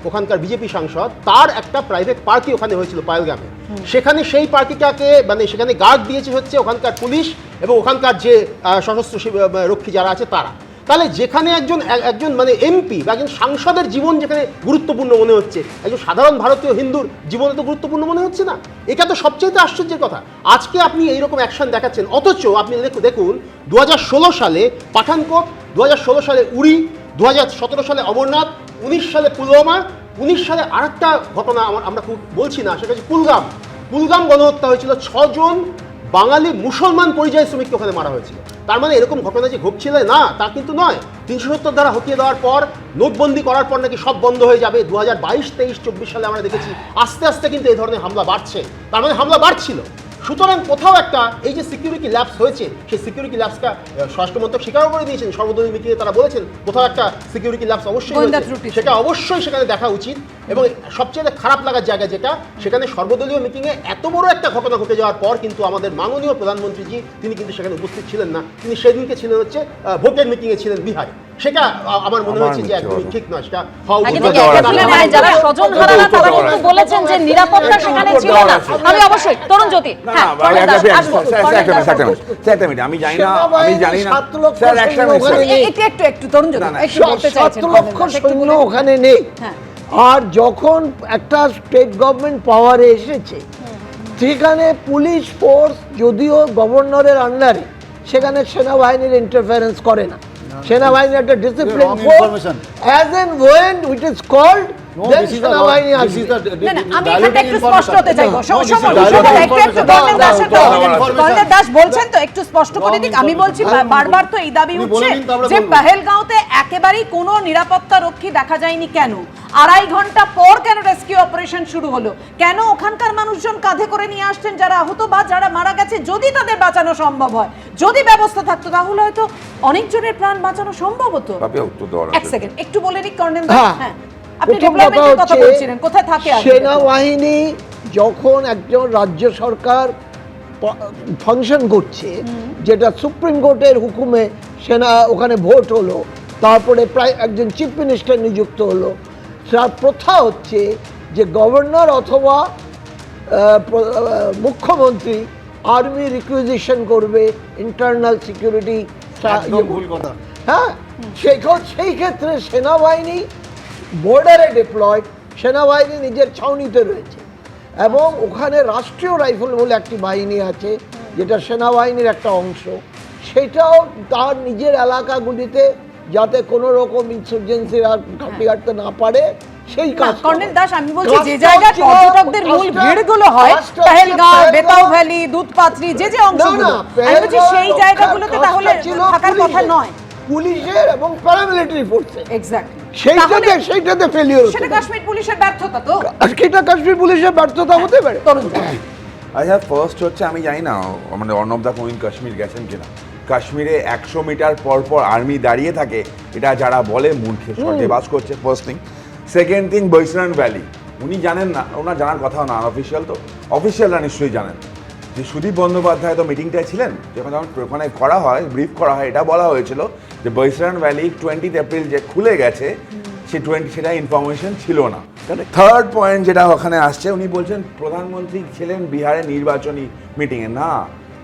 ওখানকার বিজেপি সাংসদ, তার একটা প্রাইভেট পার্টি ওখানে হয়েছিল পায়েলগামে। সেখানে সেই পার্টিটাকে মানে সেখানে গার্ড দিয়েছে হচ্ছে ওখানকার পুলিশ এবং ওখানকার যে সশস্ত্র রক্ষী যারা আছে তারা। তাহলে যেখানে একজন মানে এমপি বা একজন সাংসদের জীবন যেখানে গুরুত্বপূর্ণ মনে হচ্ছে, একজন সাধারণ ভারতীয় হিন্দুর জীবনে তো গুরুত্বপূর্ণ মনে হচ্ছে না। এটা তো সবচেয়ে আশ্চর্যের কথা। আজকে আপনি এইরকম অ্যাকশন দেখাচ্ছেন, অথচ আপনি দেখুন 2016 সালে পাঠানকোট, 2016 সালে উড়ি, 2017 সালে অমরনাথ, 19 সালে পুলওয়ামা, 19 সালে আরেকটা ঘটনা আমরা খুব বলছি না, সেটা হচ্ছে কুলগাম গণহত্যা হয়েছিল। 6 জন বাঙালি মুসলমান পরিযায়ী শ্রমিককে ওখানে মারা হয়েছিল। তার মানে এরকম ঘটনা যে ঘটছিল না তা কিন্তু নয়। 370 ধারা হটিয়ে দেওয়ার পর, নোটবন্দি করার পর নাকি সব বন্ধ হয়ে যাবে। 2022, 23, 24 সালে আমরা দেখেছি আস্তে আস্তে কিন্তু এই ধরনের হামলা বাড়ছে। তার মানে হামলা বাড়ছিল। সুতরাং কোথাও একটা এই যে সিকিউরিটি ল্যাপস হয়েছে, সেই সিকিউরিটি ল্যাপসটা স্বরাষ্ট্রমন্ত্রক স্বীকারও করে দিয়েছেন, সর্বদলীয় মিটিংয়ে তারা বলেছেন কোথাও একটা সিকিউরিটি ল্যাপস অবশ্যই হয়েছে, সেটা অবশ্যই সেখানে দেখা উচিত। এবং সবচেয়ে খারাপ লাগার জায়গা যেটা, সেখানে সর্বদলীয় মিটিংয়ে এত বড় একটা ঘটনা ঘটে যাওয়ার পর কিন্তু আমাদের মাননীয় প্রধানমন্ত্রীজি তিনি কিন্তু সেখানে উপস্থিত ছিলেন না। তিনি সেদিনকে ছিলেন হচ্ছে ভোটের মিটিংয়ে ছিলেন বিহারে। সেটা আমার মনে হচ্ছে যে একদমই ঠিক নয়। সেটা যারা স্বজনহারারা তারা কিন্তু বলেছেন যে নিরাপত্তা সেখানে ছিল না। আমি অবশ্যই তরুণজ্যোতি, আমি জানি না স্যার একটু তরুণজ্যোতি একটু বলতে চাইছেন, 7 লক্ষ সৈন্য ওখানে নেই। আর যখন একটা স্টেট গভর্নমেন্ট পাওয়ারে এসেছে, সেখানে পুলিশ ফোর্স যদিও গভর্নরের আন্ডারে, সেখানে সেনাবাহিনীর ইন্টারফারেন্স করে না। সেনাবাহিনী একটা discipline force, as and when it is called, then সেনাবাহিনী আসবে। আমি এখানে একটু স্পষ্ট হতে চাইবো, কর্নেল দাস বলছেন তো একটু স্পষ্ট করে দিক। আমি বলছি বারবার তো এই দাবি উঠছে যে পেহেলগাঁওতে একেবারেই কোনো নিরাপত্তা রক্ষী দেখা যায়নি, কেন 2.5 ঘন্টা পর কেন রেস্কিউ অপারেশন শুরু হলো, কেন ওখানকার মানুষজন কাঁধে করে নিয়ে আসছেন যারা আহত বা যারা মারা গেছে? যদি তাদের বাঁচানো সম্ভব হয়, যদি ব্যবস্থা থাকতো, তাহলে হয়তো অনেকজনের প্রাণ বাঁচানো সম্ভব হতো। এক সেকেন্ড একটু বলে নিক কর্নেল। হ্যাঁ, আপনি ডেভেলপমেন্টের কথা বলছিলেন, কোথায় থাকে সেনাবাহিনী? যখন একজন রাজ্য সরকার ফাংশন করছে, যেটা সুপ্রিম কোর্টের হুকুমে সেনা ওখানে ভোট হলো, তারপরে প্রায় একজন চিফ মিনিস্টার নিযুক্ত হলো, তার প্রথা হচ্ছে যে গভর্নর অথবা মুখ্যমন্ত্রী আর্মি রিকুইজিশন করবে ইন্টারনাল সিকিউরিটি। হ্যাঁ, সেই ক্ষেত্রে সেনাবাহিনী বর্ডারে ডিপ্লয়েড, সেনাবাহিনী নিজের ছাউনিতে রয়েছে এবং ওখানে রাষ্ট্রীয় রাইফেল বলে একটি বাহিনী আছে যেটা সেনাবাহিনীর একটা অংশ, সেটাও তার নিজের এলাকাগুলিতে যাতে কোনো রকম ইনসার্জেন্সির আর ঘাঁটি কাটতে না পারে সেই কাজ। কর্নেল দাস, আমি বলছি যে জায়গায় পর্যটকদের মূল ভিড়গুলো হয়, পেহেলগাঁও, বেতাও ভ্যালি, দুধপাত্রি, যে যে অংশগুলো, আমি বলছি সেই জায়গাগুলোতে তাহলে থাকার কথা নয় পুলিশের এবং প্যারামিলিটারি ফোর্সের। এক্স্যাক্টলি, সেইটাতে ফেলিওর। সেটা কাশ্মীর পুলিশের ব্যর্থতা তো? সেটা কাশ্মীর পুলিশের ব্যর্থতা হতে পারে। আচ্ছা, ফার্স্ট হচ্ছে আমি জানি না মানে অর্ণব দা কোনদিন কাশ্মীর গেছেন কিনা। কাশ্মীরে 100 মিটার পর পর আর্মি দাঁড়িয়ে থাকে, এটা যারা বলে মূর্খের সঙ্গে বাস করছে, ফার্স্ট থিং। সেকেন্ড থিং, বৈষ্ণব ভ্যালি উনি জানেন না, ওনার জানার কথাও না, আনঅফিসিয়াল তো, অফিসিয়ালরা নিশ্চয়ই জানেন যে সুদীপ বন্দ্যোপাধ্যায় তো মিটিংটায় ছিলেন, যখন ওখানে করা হয়, ব্রিফ করা হয়, এটা বলা হয়েছিল যে বৈষ্ণব ভ্যালি 20 এপ্রিল যে খুলে গেছে, সেটা ইনফরমেশন ছিল না। থার্ড পয়েন্ট যেটা ওখানে আসছে, উনি বলছেন প্রধানমন্ত্রী ছিলেন বিহারের নির্বাচনী মিটিংয়ে, না,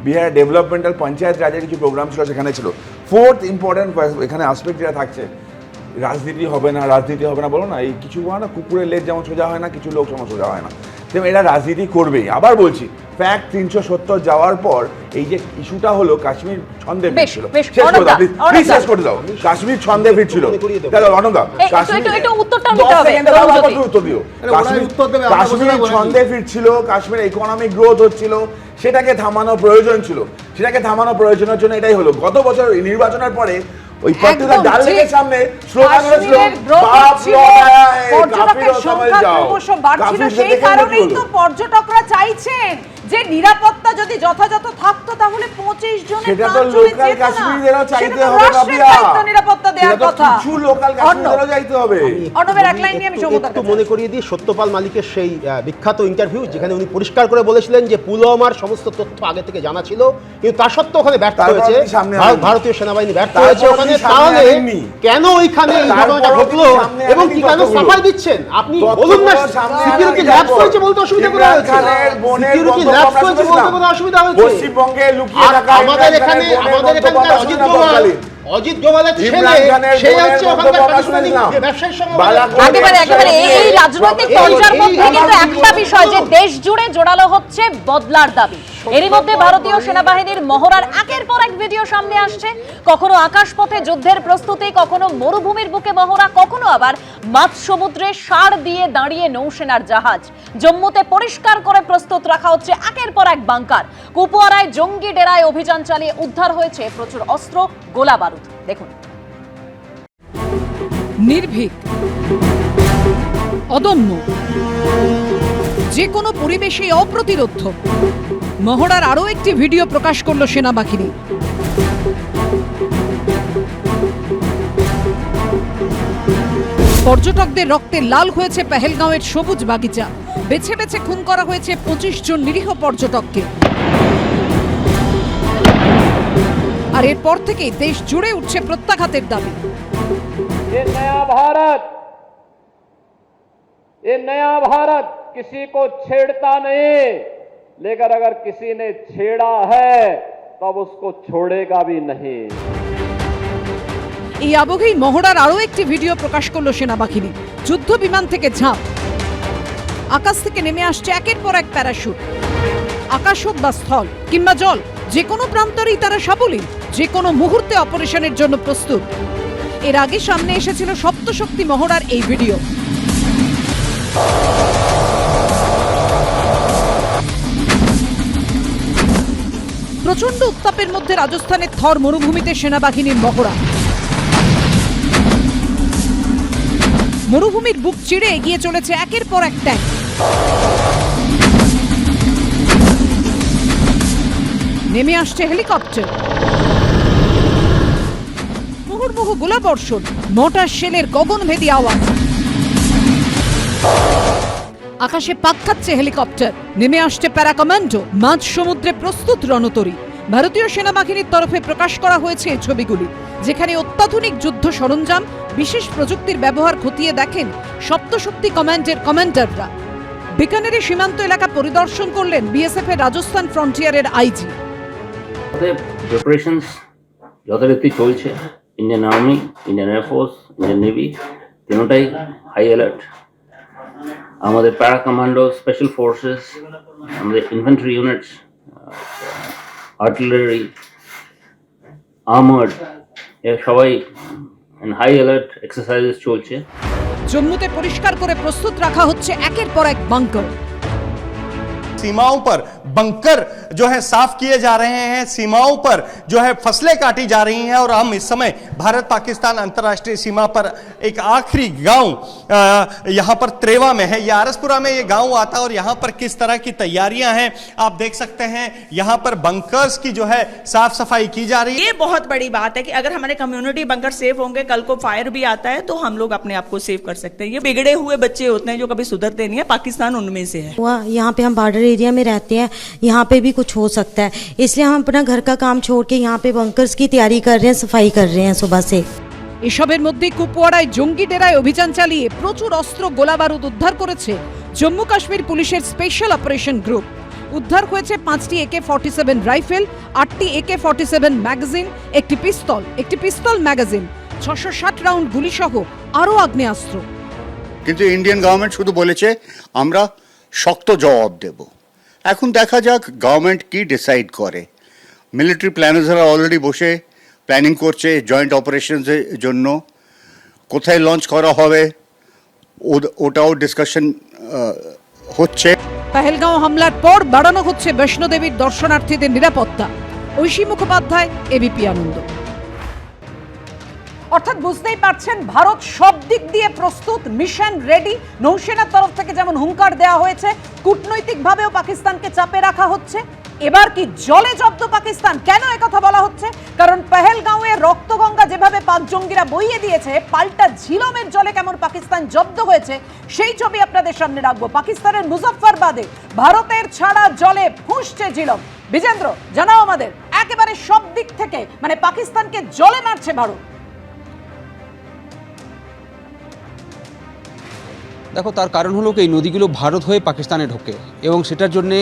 বিহারের ডেভেলপমেন্টাল পঞ্চায়েত রাজের কিছু প্রোগ্রাম ছিল, সেখানে ছিল। ফোর্থ ইম্পর্টেন্ট এখানে আসপেক্ট যেটা থাকছে, রাজনীতি হবে না বলো না, এই কিছু না, কুকুরের লেজ যেমন সোজা হয় না, কিছু লোক যেমন সোজা হয় না, তেমন এরা রাজনীতি করবেই। আবার বলছি, ফ্যাক্ট 370 যাওয়ার পর এই যে ইস্যুটা হলো, কাশ্মীর ছন্দে ফিরছিল, শেষ করে দাও, কাশ্মীর ছন্দে ফিরছিল, কাশ্মীর ছন্দে ফিরছিল, কাশ্মীর ইকোনমিক গ্রোথ হচ্ছিল, সেটাকে থামানো প্রয়োজন ছিল, সেটাকে থামানো প্রয়োজনের জন্য এটাই হলো। গত বছর নির্বাচনের পরে ওই পার্টিকুলার ডাল লেকের সামনে স্লোগান হয়েছিল, পর্যটকের সংখ্যা ক্রমশ বাড়ছিল, সেই কারণেই তো পর্যটকরা চাইছেন যে নিরাপত্তা যদি যথাযথ থাকতো তাহলে 25 জনের সেটা তো লোকাল কাশ্মীরিদেরও চাইতে হবে বাবিয়া, নিরাপত্তা দেওয়ার কথা কিছু লোকাল কাশ্মীরিদেরও চাইতে হবে। অনবের এক লাইন নিয়ে আমি একটু মনে করিয়ে দিই সত্যপাল মালিকের সেই বিখ্যাত ইন্টারভিউ, যেখানে উনি পরিষ্কার করে বলেছিলেন যে পুলওয়ামার সমস্ত তথ্য আগে থেকে জানা ছিল, কিন্তু তার সত্ত্বেও ওখানে ব্যর্থ হয়েছে ভারতীয় সেনাবাহিনী, ব্যর্থ হয়েছে ওখানে। তাহলে কেন ওইখানে এই ঘটনাটা ঘটলো এবং কি কেন সাফাই দিচ্ছেন আপনি বলুন না? সিকিউরিটি ল্যাপস হয়েছে বলতে অসুবিধা কোথায় হচ্ছে? সিকিউরিটি ল্যাপস হয়েছে বলতে কোনো অসুবিধা হচ্ছে? পশ্চিমবঙ্গে লুকিয়ে থাকা আমাদের এখানকার অজিত ডোভালের ছেলে, সে হচ্ছে ওখানকার পাকিস্তানি ব্যবসায়ীর সঙ্গে একেবারে এই রাজনৈতিক তরজার মধ্যে কিন্তু একটা বিষয় যে দেশ জুড়ে জোরালো হচ্ছে বদলার দাবি। এরই মধ্যে ভারতীয় সেনাবাহিনীর মহড়ার একের পর এক ভিডিও সামনে আসছে, কখনো আকাশপথে যুদ্ধের প্রস্তুতি, কখনো মরুভূমির বুকে মহড়া, কখনো আবার মাঝ সমুদ্রে সার দিয়ে দাঁড়িয়ে নৌসেনার জাহাজ। জম্মুতে পরিষ্কার করে প্রস্তুত রাখা হচ্ছে একের পর এক বাংকার। কুপওয়ারায় জঙ্গি ডেরায় অভিযান চালিয়ে উদ্ধার হয়েছে প্রচুর অস্ত্র, গোলা বারুদ। দেখুন, নির্ভীক, অদম্য, যে কোনো পরিবেশে অপ্রতিরোধ মহড়ার আরো একটি ভিডিও প্রকাশ করল সেনাবাহিনী। পর্যটকদের রক্তে লাল হয়েছে পেহেলগাঁওয়ের সবুজ বাগিচা, বেছে বেছে খুন করা হয়েছে 25 জন নিরীহ পর্যটককে। আর এরপর থেকেই দেশ জুড়ে উঠছে প্রত্যাঘাতের দাবি। ये नया भारत किसी को छेड़ता नहीं, लेकिन अगर किसी ने छेड़ा है तब उसको छोड़ेगा भी नहीं। এই আবহেই মহড়ার আরো একটি ভিডিও প্রকাশ করলো সেনাবাহিনী। যুদ্ধ বিমান থেকে ঝাঁপ, আকাশ থেকে নেমে আসছে একের পর এক প্যারাশুট। আকাশ হোক বা স্থল কিংবা জল, যে কোনো প্রান্তরেই তারা সাবলীল, যে কোনো মুহূর্তে অপারেশনের জন্য প্রস্তুত। এর আগে সামনে এসেছিল সপ্তশক্তি মহড়ার এই ভিডিও। প্রচন্ড উত্তাপের মধ্যে রাজস্থানের থর মরুভূমিতে সেনাবাহিনীর মহড়া। মরুভূমির বুক চিড়ে এগিয়ে চলেছে একের পর এক ট্যাঙ্ক। নেমে আসছে হেলিকপ্টার, মুহুর্মুহু গোলাবর্ষণ, মোটার শেলের গগনভেদী আওয়াজ। আকাশে পাক খাচ্ছে হেলিকপ্টার, নেমে আসছে প্যারা কমান্ডো, মাঝ সমুদ্রে প্রস্তুত রণতরী। ভারতীয় সেনাবাহিনীর তরফে প্রকাশ করা হয়েছে এই ছবিগুলি, যেখানে অত্যাধুনিক যুদ্ধ সরঞ্জাম, বিশেষ প্রযুক্তির ব্যবহার খতিয়ে দেখেন সপ্তশক্তি কমান্ডের কমান্ডাররা। বিকানেরে সীমান্ত এলাকা পরিদর্শন করলেন বিএসএফ এর রাজস্থান ফ্রন্টিয়ারের আইজি। আমাদের প্রিপারেশনস যথারীতি চলছে। Indian army, Indian air force, Indian navy তিনটাই হাই অ্যালার্ট। আমাদের প্যারা কমান্ডো, স্পেশাল ফোর্সেস, আমাদের ইনফেন্ট্রি ইউনিটস, আর্টিলারি, আর্মার্ড, এরা সবাই হাই অ্যালার্ট এক্সারসাইজ চলছে। জম্মুতে পরিষ্কার করে প্রস্তুত রাখা হচ্ছে একের পর এক বাংকার। सीमाओं पर बंकर जो है साफ किए जा रहे हैं, सीमाओं पर जो है फसलें काटी जा रही हैं। और हम इस समय भारत पाकिस्तान अंतर्राष्ट्रीय सीमा पर एक आखिरी गांव यहां पर त्रेवा में है। ये आरसपुरा में ये गांव आता है और यहां पर किस तरह की तैयारियां हैं आप देख सकते हैं। यहां पर बंकर्स की जो है साफ सफाई की जा रही है। ये बहुत बड़ी बात है कि अगर हमारे कम्युनिटी बंकर सेफ होंगे, कल को फायर भी आता है तो हम लोग अपने आप को सेव कर सकते हैं। ये बिगड़े हुए बच्चे होते हैं जो कभी सुधरते नहीं है, पाकिस्तान उनमें से है। यहाँ पे हम बॉर्डर एरिया में रहते हैं, यहाँ पे भी कुछ हो सकता है, इसलिए हम अपना घर का काम छोड़ के यहाँ पे बंकर्स की तैयारी कर रहे हैं, सफाई कर रहे हैं सुबह से। এসবের মধ্যে কুপওয়াড়ায় জঙ্গি ডেরায় অভিযান চালিয়ে প্রচুর অস্ত্র গোলাবারুদ উদ্ধার করেছে জম্মু কাশ্মীর পুলিশের স্পেশাল অপারেশন গ্রুপ। উদ্ধার হয়েছে 5টি AK-47 রাইফেল, 8টি AK-47 ম্যাগাজিন, একটি পিস্তল ম্যাগাজিন, 660 রাউন্ড গুলি সহ আরও আগ্নেয়াস্ত্র। কিন্তু ইন্ডিয়ান গভর্নমেন্ট শুধু বলেছে আমরা শক্ত জবাব দেব। এখন দেখা যাক গভর্নমেন্ট কি ডিসাইড করে। মিলিটারি প্ল্যানার্সরা অলরেডি বসে প্ল্যানিং করছে জয়েন্ট অপারেশনসের জন্য। কোথায় লঞ্চ করা হবে ওটাও ডিসকাশন হচ্ছে। পহেলগাঁও হামলার পর বাড়ানো হচ্ছে বৈষ্ণোদেবীর দর্শনার্থীদের নিরাপত্তা। ঐশী মুখোপাধ্যায়, এবিপি আনন্দ। অর্থাৎ বুঝতেই পারছেন, ভারত সব দিক দিয়ে প্রস্তুত, মিশন রেডি। নৌসেনার তরফ থেকে যেমন হুঙ্কার দেওয়া হয়েছে, কূটনৈতিকভাবেও পাকিস্তানকে চাপে রাখা হচ্ছে। এবার কি জলে জব্দ পাকিস্তান? কেন একথা বলা হচ্ছে? কারণ পহেলগাঁওয়ে রক্তগঙ্গা যেভাবে পাক জঙ্গিরা বইয়ে দিয়েছে, পাল্টা ঝিলমের জলে কেমন পাকিস্তান জব্দ হয়েছে সেই ছবি আপনাদের সামনে রাখবো। পাকিস্তানের মুজফফরবাদে ভারতের ছাড়া জলে ফুঁসছে ঝিলম। বিজেন্দ্র, জানাও আমাদের একেবারে সব দিক থেকে, মানে পাকিস্তানকে জলে মারছে ভারত। দেখো, তার কারণ হলো কি এই নদীগুলো ভারত হয়ে পাকিস্তানে ঢোকে, এবং সেটার জন্যে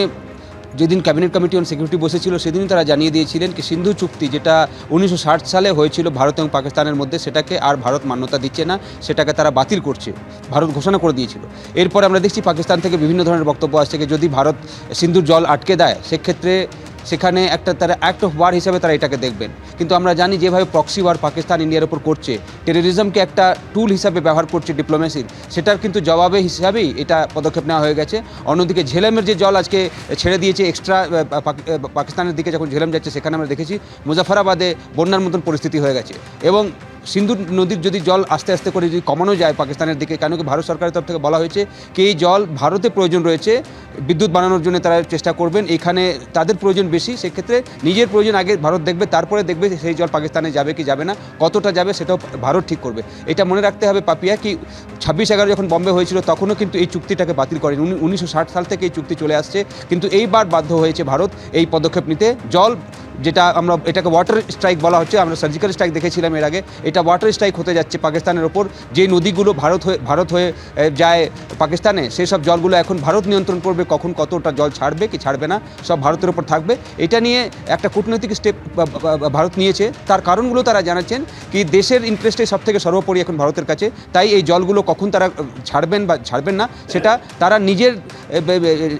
যেদিন ক্যাবিনেট কমিটি অন সিকিউরিটি বসেছিল সেদিনই তারা জানিয়ে দিয়েছিলেন কি সিন্ধু চুক্তি, যেটা 1960 সালে হয়েছিল ভারত এবং পাকিস্তানের মধ্যে, সেটাকে আর ভারত মান্যতা দিচ্ছে না, সেটাকে তারা বাতিল করছে, ভারত ঘোষণা করে দিয়েছিল। এরপর আমরা দেখছি পাকিস্তান থেকে বিভিন্ন ধরনের বক্তব্য আসছে যে যদি ভারত সিন্ধুর জল আটকে দেয় সেক্ষেত্রে সেখানে একটা তারা অ্যাক্ট অফ ওয়ার হিসেবে তারা এটাকে দেখবেন। কিন্তু আমরা জানি যেভাবে প্রক্সি ওয়ার পাকিস্তান ইন্ডিয়ার ওপর করছে, টেরোরিজমকে একটা টুল হিসাবে ব্যবহার করছে ডিপ্লোমেসির, সেটার কিন্তু জবাবে হিসাবেই এটা পদক্ষেপ নেওয়া হয়ে গেছে। অন্যদিকে ঝেলেমের যে জল আজকে ছেড়ে দিয়েছে এক্সট্রা পাকিস্তানের দিকে, যখন ঝেলেম যাচ্ছে সেখানে আমরা দেখেছি মুজাফরাবাদে বন্যার মতন পরিস্থিতি হয়ে গেছে। এবং সিন্ধু নদীর যদি জল আস্তে আস্তে করে যদি কমানো যায় পাকিস্তানের দিকে, কেন কি ভারত সরকারের তরফ থেকে বলা হয়েছে কি এই জল ভারতে প্রয়োজন রয়েছে, বিদ্যুৎ বানানোর জন্য তারা চেষ্টা করবেন, এখানে তাদের প্রয়োজন বেশি, সেক্ষেত্রে নিজের প্রয়োজন আগে ভারত দেখবে, তারপরে দেখবে সেই জল পাকিস্তানে যাবে কি যাবে না, কতটা যাবে সেটাও ভারত ঠিক করবে। এটা মনে রাখতে হবে পাপিয়া কি 26/11 যখন বম্বে হয়েছিল তখনও কিন্তু এই চুক্তিটাকে বাতিল করেনি। 1960 সাল থেকে এই চুক্তি চলে আসছে, কিন্তু এইবার বাধ্য হয়েছে ভারত এই পদক্ষেপ নিতে। জল যেটা আমরা এটাকে ওয়াটার স্ট্রাইক বলা হচ্ছে, আমরা সার্জিক্যাল স্ট্রাইক দেখেছিলাম এর আগে, এটা ওয়াটার স্ট্রাইক হতে যাচ্ছে পাকিস্তানের ওপর। যে নদীগুলো ভারত হয়ে যায় পাকিস্তানে, সেই সব জলগুলো এখন ভারত নিয়ন্ত্রণ করবে, কখন কতটা জল ছাড়বে কি ছাড়বে না সব ভারতের ওপর থাকবে। এটা নিয়ে একটা কূটনৈতিক স্টেপ ভারত নিয়েছে, তার কারণগুলো তারা জানাচ্ছেন কি দেশের ইন্টারেস্টে সব থেকে সর্বোপরি এখন ভারতের কাছে, তাই এই জলগুলো কখন তারা ছাড়বেন বা ছাড়বেন না সেটা তারা নিজের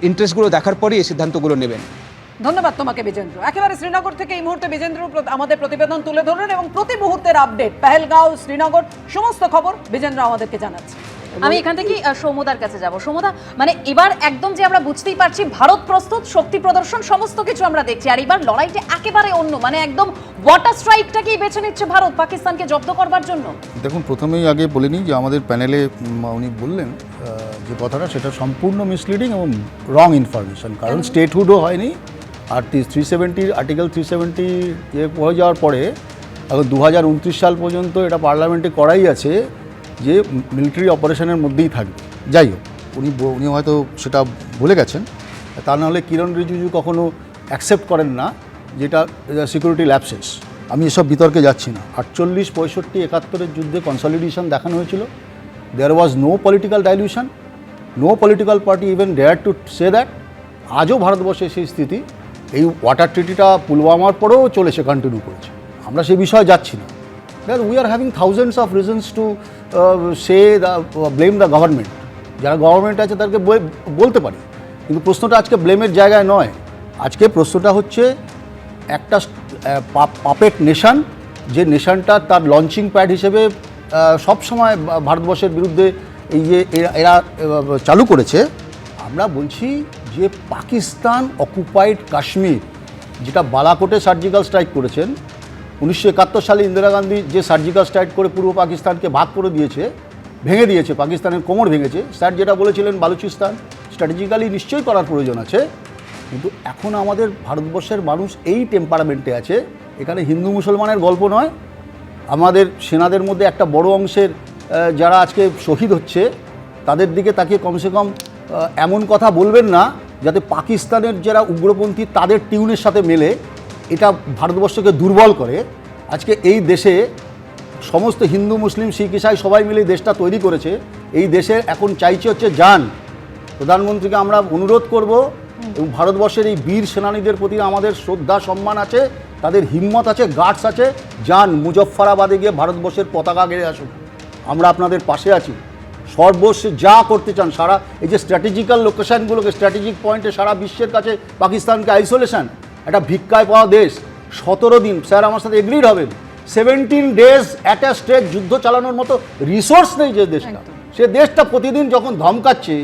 ইন্টারেস্টগুলো দেখার পরই এই সিদ্ধান্তগুলো নেবেন। ধন্যবাদ তোমাকে বিজেন্দ্র। একেবারে শ্রীনগর থেকে এই মুহূর্তে বিজেন্দ্র আমাদের প্রতিবেদন তুলে ধরলেন এবং প্রতি মুহূর্তের আপডেট, পহেলগাঁও, শ্রীনগর সমস্ত খবর বিজেন্দ্র আমাদেরকে জানাচ্ছে। আমি এখান থেকে সৌমদার কাছে যাব। সৌমদা, মানে এবার একদম যে আমরা বুঝতেই পারছি ভারত প্রস্তুত, শক্তি প্রদর্শন সমস্ত কিছু আমরা দেখছি, আর এবার লড়াইটা একেবারে অন্য, মানে একদম ওয়াটার স্ট্রাইকটাকেই বেছে নিচ্ছে ভারত পাকিস্তানকে জব্দ করবার জন্য। দেখুন, প্রথমেই আগে বলে নিই যে আমাদের প্যানেলে উনি বললেন যে কথাটা, সেটা সম্পূর্ণ মিসলিডিং এবং রং ইনফরমেশন। কারণ স্টেটহুডও হয়নি, আর 370 আর্টিকেল 370 হয়ে যাওয়ার পরে এখন 2029 সাল পর্যন্ত এটা পার্লামেন্টে করাই আছে যে মিলিটারি অপারেশনের মধ্যেই থাকবে। যাই হোক, উনি হয়তো সেটা বলে গেছেন, তা নাহলে কিরণ রিজিজু কখনো অ্যাকসেপ্ট করেন না যেটা সিকিউরিটি ল্যাপসেস। আমি এসব বিতর্কে যাচ্ছি না। 48, 65, 71 যুদ্ধে কনসলিডেশন দেখানো হয়েছিল। There was no political dilution, no political party even dare to say that. আজও ভারতবর্ষে সেই স্থিতি। এই ওয়াটার ট্রিটিটা পুলওয়ামার পরেও চলেছে, কন্টিনিউ করেছে। আমরা সেই বিষয়ে যাচ্ছি না। We are having thousands of reasons to say blame the government. যারা গভর্নমেন্ট আছে তাদেরকে বলতে পারি, কিন্তু প্রশ্নটা আজকে ব্লেমের জায়গায় নয়। আজকে প্রশ্নটা হচ্ছে একটা পাপেট নেশন, যে নেশনটা তার লঞ্চিং প্যাড হিসেবে সবসময় ভারতবর্ষের বিরুদ্ধে এই যে এরা চালু করেছে। আমরা বলছি যে পাকিস্তান অকুপাইড কাশ্মীর, যেটা বালাকোটে সার্জিক্যাল স্ট্রাইক করেছেন 1971 সালে ইন্দিরা গান্ধী, যে সার্জিক্যাল স্ট্রাইক করে পূর্ব পাকিস্তানকে ভাগ করে দিয়েছে, ভেঙে দিয়েছে, পাকিস্তানের কোমর ভেঙেছে। স্যার যেটা বলেছিলেন বালুচিস্তান স্ট্র্যাটেজিক্যালি নিশ্চয়ই করার প্রয়োজন আছে, কিন্তু এখন আমাদের ভারতবর্ষের মানুষ এই টেম্পারামেন্টে আছে। এখানে হিন্দু মুসলমানের গল্প নয়। আমাদের সেনাদের মধ্যে একটা বড় অংশের যারা আজকে শহীদ হচ্ছে, তাদের দিকে তাকিয়ে কমসে কম এমন কথা বলবেন না যাতে পাকিস্তানের যারা উগ্রপন্থী তাদের টিউনের সাথে মেলে, এটা ভারতবর্ষকে দুর্বল করে। আজকে এই দেশে সমস্ত হিন্দু মুসলিম শিখ ইসাই সবাই মিলে দেশটা তৈরি করেছে। এই দেশে এখন চাইছে হচ্ছে যান। প্রধানমন্ত্রীকে আমরা অনুরোধ করব, এবং ভারতবর্ষের এই বীর সেনানীদের প্রতি আমাদের শ্রদ্ধা সম্মান আছে, তাদের হিম্মত আছে, গার্ডস আছে, যান মুজফ্ফরাবাদে গিয়ে ভারতবর্ষের পতাকা গেড়ে আসুন। আমরা আপনাদের পাশে আছি। সর্বস্ব যা করতে চান, সারা এই যে স্ট্র্যাটেজিক্যাল লোকেশানগুলোকে, স্ট্র্যাটেজিক পয়েন্টে সারা বিশ্বের কাছে পাকিস্তানকে আইসোলেশন, একটা ভিক্ষায় পাওয়া দেশ। 17 দিন, স্যার আমার সাথে এগ্রিড হবেন, 17 ডেজ অ্যাট আ স্ট্রেচ যুদ্ধ চালানোর মতো রিসোর্স নেই যে দেশটা। সে দেশটা প্রতিদিন যখন ধমকাচ্ছে,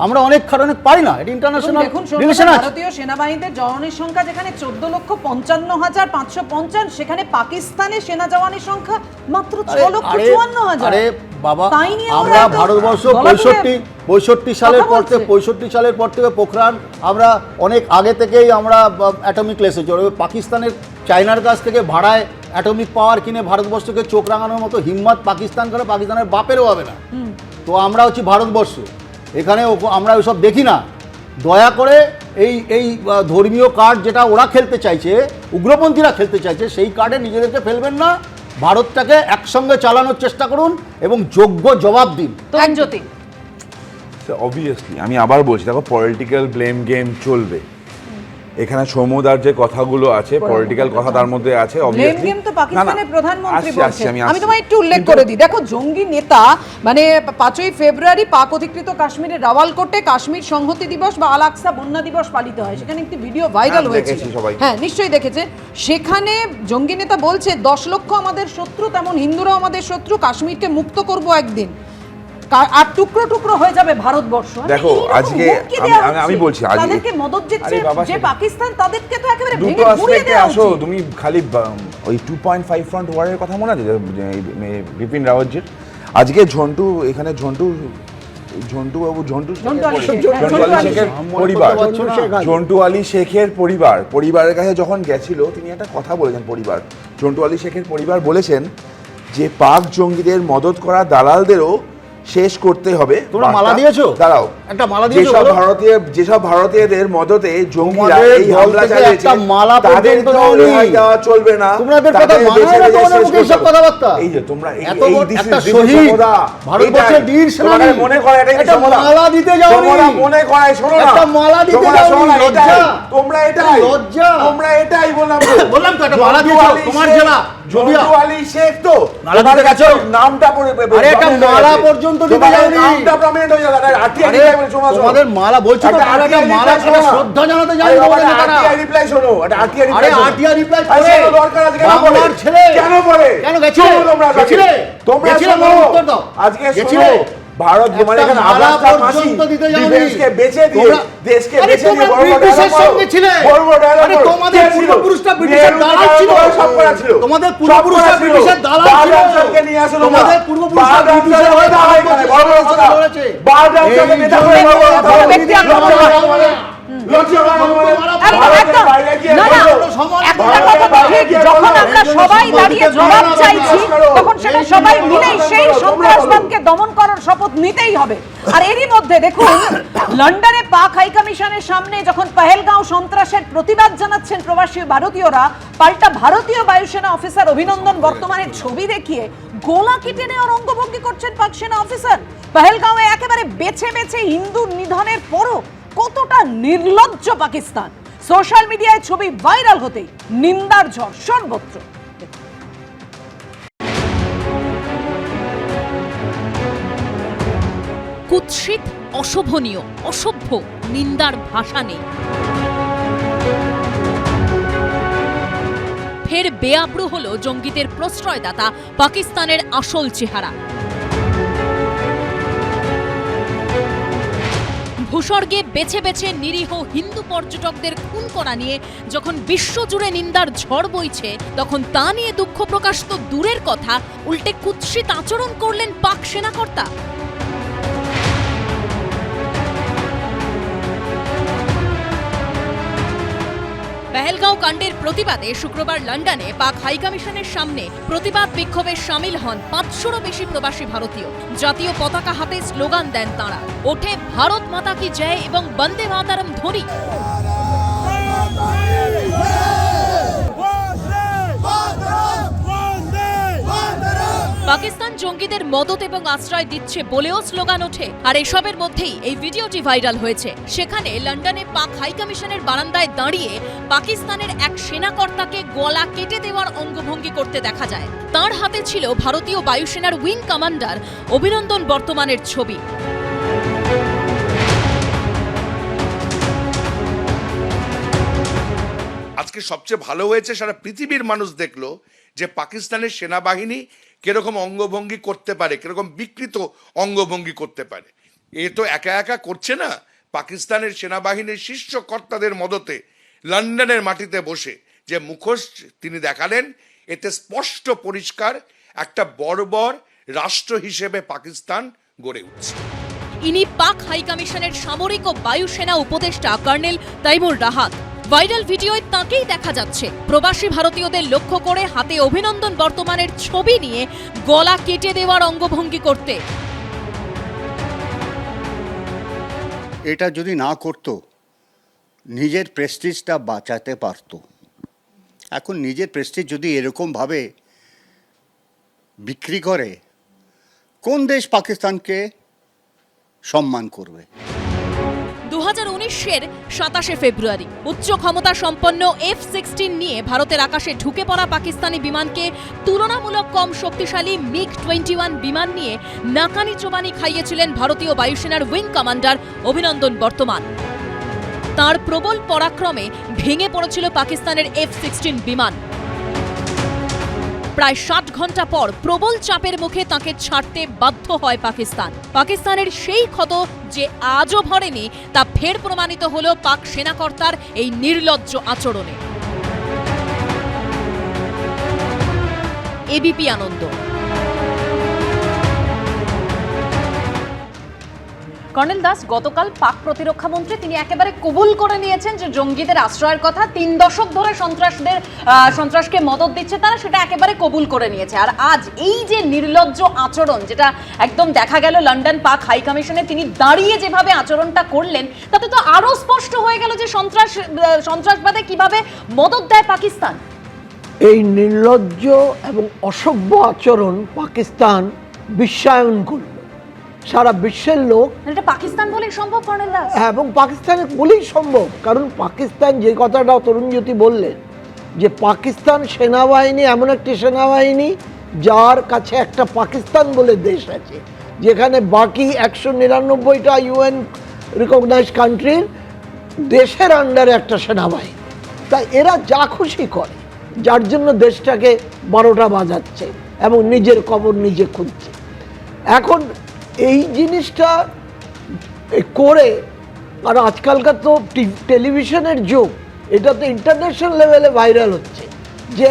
আমরা অনেক কারণে পারি না। এটা ইন্টারন্যাশনাল রিলেশন আছে। ভারতীয় সেনাবাহিনীতে জওয়ানের সংখ্যা যেখানে 14,55,550, সেখানে পাকিস্তানে সেনা জওয়ানের সংখ্যা মাত্র 6,54,000। আরে বাবা, আমরা ভারতবর্ষ 65 সালের পর থেকে পোখরান, আমরা অনেক আগে থেকেই আমরা অ্যাটমিক লেসেছি। পাকিস্তানের চায়নার কাছ থেকে ভাড়ায় অ্যাটমিক পাওয়ার কিনে ভারতবর্ষকে চোখ রাঙানোর মতো হিম্মত পাকিস্তান করে, পাকিস্তানের বাপেরও হবে না। তো আমরা হচ্ছি ভারতবর্ষ, এখানে আমরা ওইসব দেখি না। দয়া করে এই ধর্মীয় কার্ড যেটা ওরা খেলতে চাইছে, উগ্রপন্থীরা খেলতে চাইছে, সেই কার্ডে নিজেদেরকে ফেলবেন না। ভারতটাকে একসঙ্গে চালানোর চেষ্টা করুন এবং যোগ্য জবাব দিন। অবভিয়াসলি আমি আবার বলছি, দেখো পলিটিক্যাল ব্লেম গেম চলবে এখানে। সৌমদার যে কথাগুলো আছে, পলিটিক্যাল কথা তার মধ্যে আছে। ব্লেম গেম তো পাকিস্তানের প্রধানমন্ত্রী বলছেন। আমি তোমায় একটু উল্লেখ করে দিই। দেখো, জঙ্গি নেতা মানে 5ই ফেব্রুয়ারি পাক অধিকৃত কাশ্মীরের রাওয়ালকোটে কাশ্মীর সংহতি দিবস বা আল আকসা বন্যা দিবস পালিত হয়। সেখানে একটি ভিডিও ভাইরাল হয়েছে, হ্যাঁ নিশ্চয়ই দেখেছে। সেখানে জঙ্গি নেতা বলছে 10 লক্ষ আমাদের শত্রু, তেমন হিন্দুরাও আমাদের শত্রু, কাশ্মীরকে মুক্ত করব একদিন, আর টুকরো টুকরো হয়ে যাবে ভারতবর্ষ। দেখো আজকে আমি বলছি, তাদেরকে মদত দিচ্ছে যে পাকিস্তান, তাদেরকে তো একেবারে ভেঙে গুঁড়িয়ে দেওয়া উচিত। আসো তুমি খালি ওই 2.5 ফ্রন্ট ওয়ারের কথা মনে আছে বিপিন রাওয়াতজির? আজকে এখানে ঝন্টু আলী শেখের পরিবারের কাছে যখন গেছিল, তিনি একটা কথা বলেছেন। ঝন্টু আলী শেখের পরিবার বলেছেন যে পাক জঙ্গিদের মদত করা দালালদেরও শেষ করতে হবে। তোমরা মালা দিয়েছো? দাঁড়াও, একটা মালা দিয়েছো। যেসব ভারতীয়দের মদতে জঙ্গিরা এই হামলা চালিয়েছে, একটা মালা পর্যন্ত রেহাই দেওয়া চলবে না। তোমাদের কথা মানে না, তোমাদের মুখে সব কথাবার্তা। এই যে তোমরা এই একটা শহীদ ভারতবর্ষের বীর সেনানী মনে করে এটা মালা দিতে যাওনি, তোমরা মনে করে শোনো না, একটা মালা দিতে যাওনি। লজ্জা, তোমরা এটাই লজ্জা, তোমরা এটাই বললাম তো একটা মালা দিয়েছো। তোমার জেলা ঝন্টু আলী শেখ তো নালাতে গেছো, নামটা পড়ে আরে একটা মালা পর্যন্ত দিতে যাওনি, নামটা প্রমিনেন্ট হয়ে যাবে। আরটিআই রিপ্লাই শোনো, তোমাদের মালা বলছো তো, একটা মালা শ্রদ্ধা জানাতে যাই তোমাদের নেতারা। আরটিআই রিপ্লাই শোনো, এটা আরটিআই রিপ্লাই। আরে আরটিআই রিপ্লাই পড়ে দরকার আছে কেন পড়ে? কেন পড়ে? কেন গেছিলে? তোমরা গেছিলে? তোমরা শোনো, উত্তর দাও। আজকে শোনো, ভারত মানে এখানে আব্রাহাম মাসি ডিফেন্সকে বেচে দিয়ে দেশকে বেচে দিয়ে বড় ব্রিটিশের সঙ্গে ছিলে। আরে তোমাদের পূর্বপুরুষরা ব্রিটিশের দালাল ছিল, সব করা ছিল। তোমাদের পূর্বপুরুষরা ব্রিটিশের দালাল ছিল। বারডামকে নিয়ে আসলো, তোমাদের পূর্বপুরুষরা ব্রিটিশের হয়ে দালাল করেছে, বড় বড় কথা বলেছে। বারডামকে নেতা করে বড় বড় কথা বলেছে। যখন আমরা সবাই দাঁড়িয়ে জবাব চাইছি তখন সেটা সবাই মিলেই সেই সন্ত্রাসবাদকে দমন করার শপথ নিতেই হবে। আর এরই মধ্যে দেখুন, লন্ডনে পাক হাই কমিশনের সামনে যখন পহেলগাঁও সন্ত্রাসের প্রতিবাদ জানাচ্ছেন প্রবাসী ভারতীয়রা, পাল্টা ভারতীয় বায়ুসেনা অফিসার অভিনন্দন বর্তমানের ছবি দেখিয়ে গোলা কেটে নেওয়ার অঙ্গভঙ্গি করছেন পাক সেনা অফিসার। পহেলগাঁওয়ে একেবারে বেছে বেছে হিন্দু নিধনের পরও কতটা নির্লজ্জ পাকিস্তান। সোশ্যাল মিডিয়ায় ছবি ভাইরাল হতেই নিন্দার ঝড় সর্বত্র। কুৎসিত, অশোভনীয়, অসভ্য, নিন্দার ভাষা নেই। ফের বেআব্রু হলো জঙ্গিদের প্রশ্রয়দাতা পাকিস্তানের আসল চেহারা। ভূস্বর্গে বেছে বেছে নিরীহ হিন্দু পর্যটকদের খুন করা নিয়ে যখন বিশ্বজুড়ে নিন্দার ঝড় বইছে, তখন তা নিয়ে দুঃখ প্রকাশ তো দূরের কথা, উল্টে কুৎসিত আচরণ করলেন পাক সেনাকর্তা। পহেলগাঁও কাণ্ডের প্রতিবাদে শুক্রবার লন্ডনে পাক হাইকমিশনের সামনে প্রতিবাদ বিক্ষোভে সামিল হন 500রও বেশি প্রবাসী ভারতীয়। জাতীয় পতাকা হাতে স্লোগান দেন তাঁরা। ওঠে ভারত মাতা কি জয় এবং বন্দে মাতরম ধ্বনি। পাকিস্তান জঙ্গিদের মদত এবং আশ্রয় দিচ্ছে বলেও স্লোগান ওঠে। আর এসবের মধ্যেই এই ভিডিওটি ভাইরাল হয়েছে। সেখানে লন্ডনে পাক হাইকমিশনের বারান্দায় দাঁড়িয়ে পাকিস্তানের এক সেনাকর্তাকে গলা কেটে দেওয়ার অঙ্গভঙ্গি করতে দেখা যায়। তার হাতে ছিল ভারতীয় বায়ুসেনার উইং কমান্ডার অভিনন্দন বর্তমানের ছবি। আজকে সবচেয়ে ভালো হয়েছে, সারা পৃথিবীর মানুষ দেখলো যে পাকিস্তানের সেনাবাহিনী কিরকম অঙ্গভঙ্গি করতে পারে, কিরকম বিকৃত অঙ্গভঙ্গি করতে পারে। এ তো একা একা করছে না, পাকিস্তানের সেনাবাহিনীর শীর্ষ কর্তাদের মদতে লন্ডনের মাটিতে বসে যে মুখোশ তিনি দেখালেন, এতে স্পষ্ট পরিষ্কার একটা বর্বর রাষ্ট্র হিসেবে পাকিস্তান গড়ে উঠছে। ইনি পাক হাইকমিশনের সামরিক ও বায়ুসেনা উপদেষ্টা কর্নেল তাইমুর রাহাত। ভাইরাল ভিডিওয় তাঁকেই দেখা যাচ্ছে প্রবাসী ভারতীয়দের লক্ষ্য করে হাতে অভিনন্দন বর্তমানের ছবি নিয়ে গলা কেটে দেওয়ার অঙ্গভঙ্গি করতে। এটা যদি না করতো, নিজের প্রেস্টিজটা বাঁচাতে পারত। এখন নিজের প্রেস্টিজ যদি এরকমভাবে বিক্রি করে, কোন দেশ পাকিস্তানকে সম্মান করবে? 2019-এর 27শে ফেব্রুয়ারি উচ্চ ক্ষমতা সম্পন্ন F-16 নিয়ে ভারতের আকাশে ঢুকে পড়া পাকিস্তানি বিমানকে তুলনামূলক কম শক্তিশালী MiG-21 বিমান নিয়ে নাকানি চোবানি খাইয়েছিলেন ভারতীয় বায়ুসেনার উইং কমান্ডার অভিনন্দন বর্তমান। তার প্রবল পরাক্রমে ভেঙে পড়েছিল পাকিস্তানের F-16 বিমান। প্রায় 60 ঘন্টা পর প্রবল চাপের মুখে তাকে ছাড়তে বাধ্য হয় পাকিস্তান। পাকিস্তানের সেই ক্ষত যে আজও ভরেনি, তা ফের প্রমাণিত হলো পাক সেনাকর্তার এই নির্লজ্জ আচরণে। এবিপি আনন্দ। কর্নেল দাস, গতকাল পাক প্রতিরক্ষা মন্ত্রী তিনি একেবারে কবুল করে নিয়েছেন যে জঙ্গিদের আশ্রয়ের কথা, 3 দশক ধরে সন্ত্রাসকে মদত দিচ্ছে তারা, সেটা একেবারে কবুল করে নিয়েছে। আর আজ এই যে নির্লজ্জ আচরণ, যেটা একদম দেখা গেল লন্ডন পাক হাই কমিশনে তিনি দাঁড়িয়ে যেভাবে আচরণটা করলেন, তাতে তো আরো স্পষ্ট হয়ে গেল যে সন্ত্রাসবাদে কিভাবে মদত দেয় পাকিস্তান। এই নির্লজ্জ এবং অসভ্য আচরণ পাকিস্তান বিশ্বায়ন করল। সারা বিশ্বের লোক, এটা পাকিস্তান বলেই সম্ভব কর্নেল দাস। এবং পাকিস্তানের বলেই সম্ভব, কারণ পাকিস্তান যে কথাটা তরুণজ্যোতি বললেন যে পাকিস্তান সেনাবাহিনী এমন একটি সেনাবাহিনী যার কাছে একটা পাকিস্তান বলে দেশ আছে, যেখানে বাকি 199টা UN রিকগনাইজড কান্ট্রির দেশের আন্ডারে একটা সেনাবাহিনী। তাই এরা যা খুশি করে, যার জন্য দেশটাকে 12টা বাজাচ্ছে এবং নিজের কবর নিজে খুঁজছে। এখন এই জিনিসটা করে, আর আজকালকার তো টেলিভিশনের যুগ, এটা তো ইন্টারন্যাশনাল লেভেলে ভাইরাল হচ্ছে যে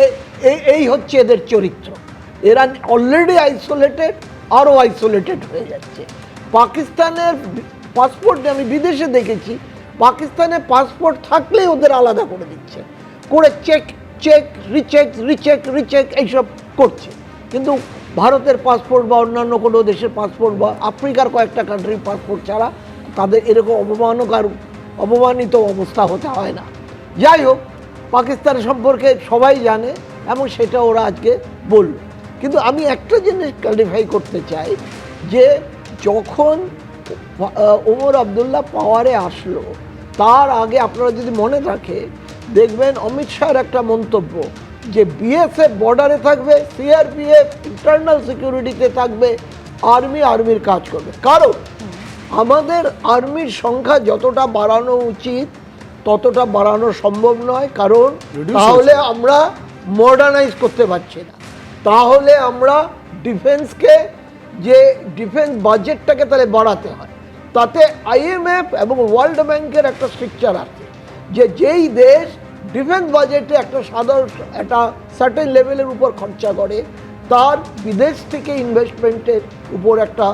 এই হচ্ছে এদের চরিত্র। এরা অলরেডি আইসোলেটেড, আরও আইসোলেটেড হয়ে যাচ্ছে। পাকিস্তানের পাসপোর্ট আমি বিদেশে দেখেছি, পাকিস্তানের পাসপোর্ট থাকলেই ওদের আলাদা করে দিচ্ছে, করে check check recheck recheck recheck এইসব করছে। কিন্তু ভারতের পাসপোর্ট বা অন্যান্য কোনো দেশের পাসপোর্ট বা আফ্রিকার কয়েকটা কান্ট্রির পাসপোর্ট ছাড়া তাদের এরকম অপমানিত অবস্থা হতে হয় না। যাই হোক, পাকিস্তান সম্পর্কে সবাই জানে এবং সেটা ওরা আজকে বলল। কিন্তু আমি একটা জিনিস ক্লারিফাই করতে চাই যে যখন ওমর আবদুল্লাহ পাওয়ারে আসলো, তার আগে আপনারা যদি মনে থাকে দেখবেন অমিত শাহের একটা মন্তব্য যে বিএসএফ বর্ডারে থাকবে, সিআরপিএফ ইন্টারনাল সিকিউরিটিতে থাকবে, আর্মির কাজ করবে। কারণ আমাদের আর্মির সংখ্যা যতটা বাড়ানো উচিত ততটা বাড়ানো সম্ভব নয়, কারণ তাহলে আমরা মডার্নাইজ করতে পারছি না, তাহলে আমরা ডিফেন্সকে যে ডিফেন্স বাজেটটাকে তাহলে বাড়াতে হয়। তাতে IMF এবং ওয়ার্ল্ড ব্যাংকের একটা স্ট্রাকচার আছে যে যেই দেশ ডিফেন্স বাজেটে একটা সার্টেন লেভেলের উপর খরচা করে, তার বিদেশ থেকে ইনভেস্টমেন্টের উপর একটা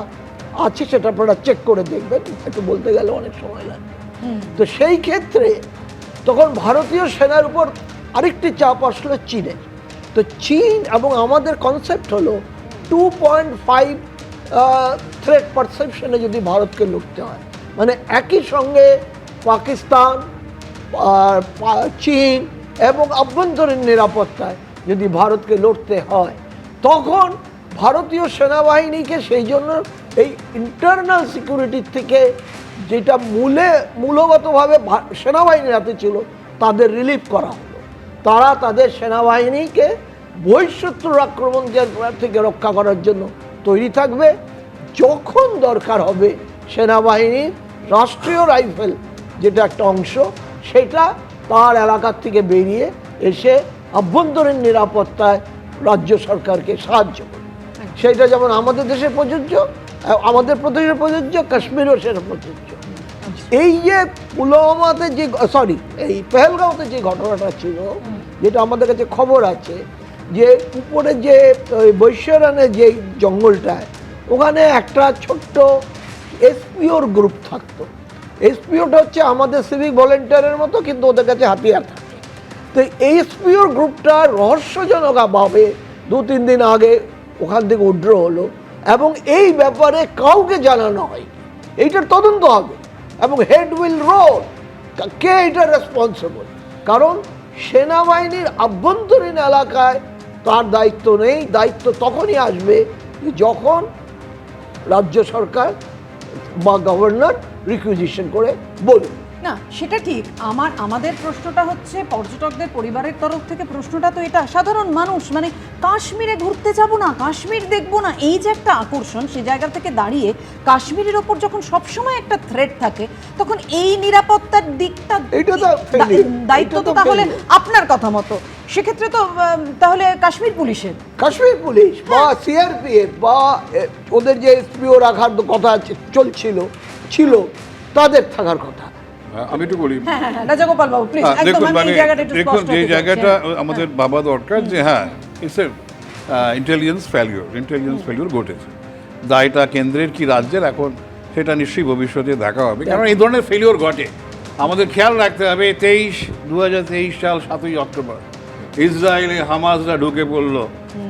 আছে, সেটা আপনারা চেক করে দেখবেন, একটু বলতে গেলে অনেক সময় লাগবে। তো সেই ক্ষেত্রে তখন ভারতীয় সেনার উপর আরেকটি চাপ আসলো চীনের। তো চীন এবং আমাদের কনসেপ্ট হলো 2.5 থ্রেট পারসেপশনে যদি ভারতকে লড়তে হয়, মানে একই সঙ্গে পাকিস্তান, চীন এবং আভ্যন্তরীণ নিরাপত্তায় যদি ভারতকে লড়তে হয়, তখন ভারতীয় সেনাবাহিনীকে সেই জন্য এই ইন্টারনাল সিকিউরিটির থেকে যেটা মূলগতভাবে সেনাবাহিনীর হাতে ছিল তাদের রিলিফ করা হলো। তারা তাদের সেনাবাহিনীকে বহিঃশত্রুর আক্রমণ থেকে রক্ষা করার জন্য তৈরি থাকবে। যখন দরকার হবে সেনাবাহিনীর রাষ্ট্রীয় রাইফেল যেটা একটা অংশ, সেটা তার এলাকার থেকে বেরিয়ে এসে আভ্যন্তরীণ নিরাপত্তায় রাজ্য সরকারকে সাহায্য করবে। সেটা যেমন আমাদের দেশে প্রযোজ্য, আমাদের প্রদেশে প্রযোজ্য, কাশ্মীরও সেটা প্রযোজ্য। এই যে পুলওয়ামাতে যে এই পেহেলগাঁওতে যে ঘটনাটা ছিল, যেটা আমাদের কাছে খবর আছে যে উপরে যে বৈশ্যরানের যে জঙ্গলটায়, ওখানে একটা ছোট্ট এসপিওর গ্রুপ থাকতো। এসপিওটা হচ্ছে আমাদের সিভিক ভলেন্টিয়ারের মতো, কিন্তু ওদের কাছে হাতিয়ার থাকে। তো এই এসপিওর গ্রুপটা রহস্যজনকভাবে 2-3 দিন আগে ওখান থেকে উড্র হলো এবং এই ব্যাপারে কাউকে জানানো হয়। এইটার তদন্ত হবে এবং হেড উইল রোল, কে এটা রেসপন্সিবল। কারণ সেনাবাহিনীর আভ্যন্তরীণ এলাকায় তার দায়িত্ব নেই, দায়িত্ব তখনই আসবে যখন রাজ্য সরকার বা গভর্নর রিকুইজিশন করে বলবে। না, সেটা ঠিক। আমাদের প্রশ্নটা হচ্ছে পর্যটকদের পরিবারের তরফ থেকে প্রশ্নটা তো এটা, সাধারণ মানুষ মানে কাশ্মীরে ঘুরতে যাব না, কাশ্মীর দেখবো না, এই যে একটা আকর্ষণ, সেই জায়গা থেকে দাঁড়িয়ে কাশ্মীরের ওপর যখন সবসময় একটা থ্রেট থাকে, তখন এই নিরাপত্তার দিকটা দায়িত্ব তো তাহলে আপনার কথা মতো সেক্ষেত্রে তো তাহলে কাশ্মীর পুলিশের, কাশ্মীর পুলিশ বা সিআরপিএফ বা ওদের যে এসপিও রাখার কথা ছিল তাদের থাকার কথা। আমি একটু বলি, রাজাগোপাল বাবু প্লিজ। দেখুন যে জায়গাটা আমাদের ভাবা দরকার যে হ্যাঁ, ইন্টেলিজেন্স ফেলিওর ঘটেছে। দায়টা কেন্দ্রের কি রাজ্যের, এখন সেটা নিশ্চয়ই ভবিষ্যতে দেখা হবে, কারণ এই ধরনের ফেলিওর ঘটে। আমাদের খেয়াল রাখতে হবে 2023 সাল 7ই অক্টোবর ইসরায়েলে হামাসরা ঢুকে পড়লো,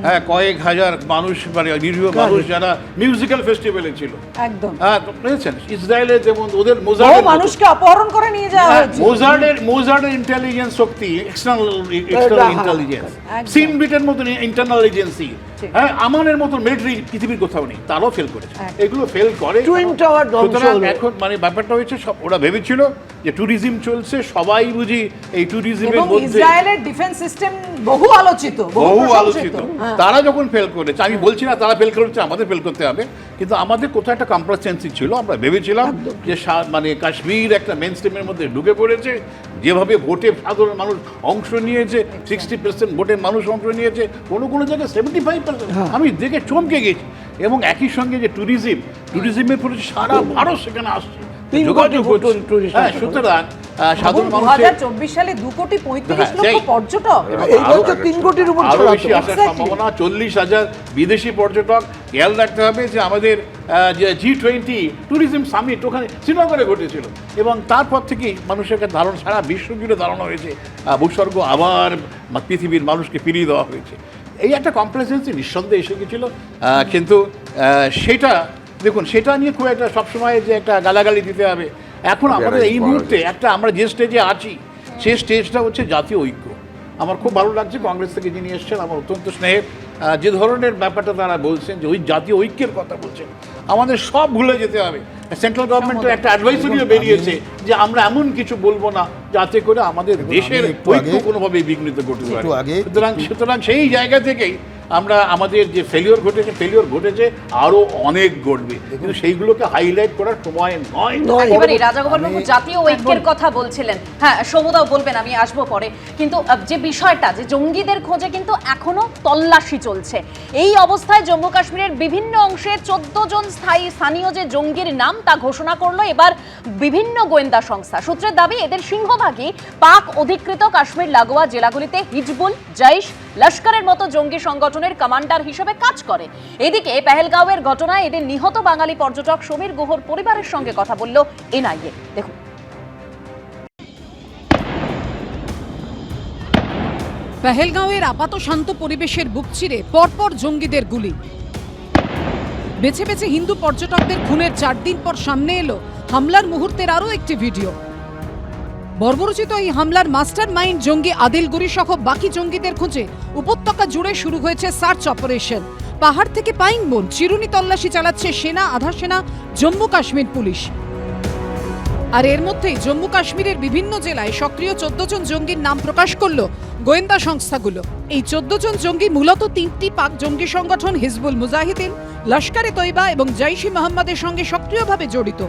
হ্যাঁ, কয়েক হাজার মানুষ, মানে নিরীহ মানুষ যারা মিউজিক্যাল ফেস্টিভ্যালে ছিল, একদম, হ্যাঁ, বুঝেছেন, ইসরায়েলের যেমন ওদের মানুষকে অপহরণ করে নিয়ে যাওয়া হয়েছে, মোজার্ডের ইন্টেলিজেন্স শক্তি, এক্সটার্নাল ইন্টেলিজেন্স, সিনবিটের মতন ইন্টারনাল এজেন্সি, হ্যাঁ, আমাদের মতন মিলিটারি পৃথিবীর কোথাও নেই, তারাও ফেল করেছে। এগুলো ফেল করে। সুতরাং এখন মানে ব্যাপারটা হয়েছে, সব ওরা ভেবেছিল যে ট্যুরিজম চলছে, সবাই বুঝি এই ট্যুরিজমের মধ্যে ইসরায়েলের ডিফেন্স সিস্টেম বহু আলোচিত। তারা যখন ফেল করেছে, আমি বলছি না তারা ফেল করেছে, আমাদের ফেল করতে হবে, কিন্তু আমাদের কোথাও একটা কমপ্লাসেন্সি ছিল, আমরা ভেবেছিলাম যে মানে কাশ্মীর একটা মেন স্ট্রিমের মধ্যে ঢুকে পড়েছে, যেভাবে ভোটে সাধারণ মানুষ অংশ নিয়েছে, 60% ভোটে মানুষ অংশ নিয়েছে, কোনো জায়গায় 75%, আমি দেখে চমকে গেছি। এবং একই সঙ্গে যে ট্যুরিজমের প্রতি সারা ভারত সেখানে আসছে, যোগাযোগ সুতরাং সাধারণ মানুষ 2024 সালে 2,35,00,000 পর্যটক, এই বছর 3 কোটির উপর আরো বেশি আসার সম্ভাবনা, 40,000 বিদেশি পর্যটক। খেয়াল রাখতে হবে যে আমাদের যে G20 ট্যুরিজম সামিট ওখানে শ্রীনগরে ঘটেছিল, এবং তারপর থেকেই মানুষের কাছে ধারণা, সারা বিশ্ব জুড়ে ধারণা হয়েছে ভূস্বর্গ আবার পৃথিবীর মানুষকে ফিরিয়ে দেওয়া হয়েছে। এই একটা কমপ্লেসেন্সি নিঃসন্দেহে এসে গেছিলো, কিন্তু সেটা দেখুন, সেটা নিয়ে খুব একটা সবসময় যে একটা গালাগালি দিতে হবে। এখন আমাদের এই মুহূর্তে একটা আমরা যে স্টেজে আছি, সেই স্টেজটা হচ্ছে জাতীয় ঐক্য। আমার খুব ভালো লাগছে কংগ্রেস থেকে যিনি এসছেন, আমার অত্যন্ত স্নেহের, যে ধরনের ব্যাপারটা তারা বলছেন, যে ওই জাতীয় ঐক্যের কথা বলছেন, আমাদের সব ভুলে যেতে হবে। সেন্ট্রাল গভর্নমেন্টের একটা অ্যাডভাইসরিও বেরিয়েছে যে আমরা এমন কিছু বলবো না যাতে করে আমাদের দেশের ঐক্য কোনোভাবেই বিঘ্নিত করতে পারে। সুতরাং সেই জায়গা থেকেই আমরা আমাদের যে ফেলিওর ঘটেছে আরো অনেক ঘটবে, কিন্তু সেইগুলোকে হাইলাইট করার সময় নয়। এবারে রাজাগোপাল বাবু জাতীয় ঐক্যের কথা বলছিলেন, হ্যাঁ সমুদাও বলবেন, আমি আসবো পরে। কিন্তু যে বিষয়টা, যে জঙ্গিদের খোঁজে কিন্তু এখনো তল্লাশি চলছে, এই অবস্থায় জম্মু কাশ্মীরের বিভিন্ন অংশে 14 জন স্থানীয় যে জঙ্গির নাম তা ঘোষণা করলো এবার বিভিন্ন গোয়েন্দা সংস্থা। সূত্রের দাবি এদের সিংহভাগই পাক অধিকৃত কাশ্মীর লাগোয়া জেলাগুলিতে হিজবুল, জৈশ, লস্করের মতো জঙ্গি সংগঠনের কমান্ডার হিসেবে কাজ করে। এদিকে পেহেলগাঁওয়ের ঘটনায় এদের নিহত বাঙালি পর্যটক সমীর গুহর পরিবারের সঙ্গে কথা বলল এনআইএ। দেখুন। পেহেলগাঁওয়ের আপাত শান্ত পরিবেশের বুক চিরে পরপর জঙ্গিদের গুলি, বেছে বেছে হিন্দু পর্যটকদের খুনের 4 দিন পর সামনে এলো হামলার মুহূর্তের আরও একটি ভিডিও। বর্বরচিত এই হামলার মাস্টার মাইন্ড জঙ্গি আদিল গুরি সহ বাকি জঙ্গিদের খুঁজে উপত্যকা জুড়ে শুরু হয়েছে সার্চ অপারেশন। পাহাড় থেকে পাইন বন চিরুনি তল্লাশি চালাচ্ছে সেনা, আধা সেনা, জম্মু কাশ্মীর পুলিশ। আর এর মধ্যেই জম্মু কাশ্মীরের বিভিন্ন জেলায় সক্রিয় 14 জন জঙ্গির নাম প্রকাশ করল গোয়েন্দা সংস্থাগুলো। এই 14 জন জঙ্গি মূলত 3টি পাক জঙ্গি সংগঠন হিজবুল মুজাহিদিন, লস্করে তৈবা এবং জৈশ-ই মোহাম্মদের সঙ্গে সক্রিয়ভাবে জড়িত।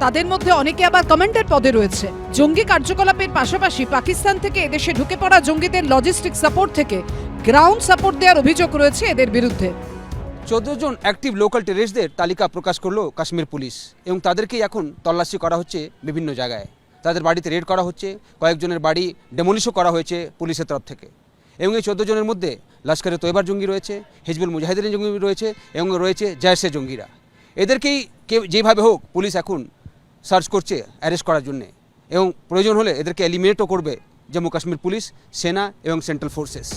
তাদের মধ্যে অনেকে আবার কমান্ডার পদে রয়েছে। জঙ্গি কার্যকলাপের পাশাপাশি পাকিস্তান থেকে এদেশে ঢুকে পড়া জঙ্গিদের লজিস্টিক সাপোর্ট থেকে গ্রাউন্ড সাপোর্ট দেওয়ার অভিযোগ রয়েছে এদের বিরুদ্ধে। 14 জন অ্যাক্টিভ লোকাল টেররিস্টদের তালিকা প্রকাশ করলো কাশ্মীর পুলিশ, এবং তাদেরকেই এখন তল্লাশি করা হচ্ছে বিভিন্ন জায়গায়। তাদের বাড়িতে রেড করা হচ্ছে, কয়েকজনের বাড়ি ডেমোলিশও করা হয়েছে পুলিশের তরফ থেকে। এবং এই 14 জনের মধ্যে লস্করে তৈবার জঙ্গি রয়েছে, হিজবুল মুজাহিদিনের জঙ্গি রয়েছে, এবং রয়েছে জৈশের জঙ্গিরা। এদেরকেই যেভাবে হোক পুলিশ এখন সার্চ করছে অ্যারেস্ট করার জন্যে, এবং প্রয়োজন হলে এদেরকে এলিমিনেটও করবে জম্মু কাশ্মীর পুলিশ, সেনা এবং central forces.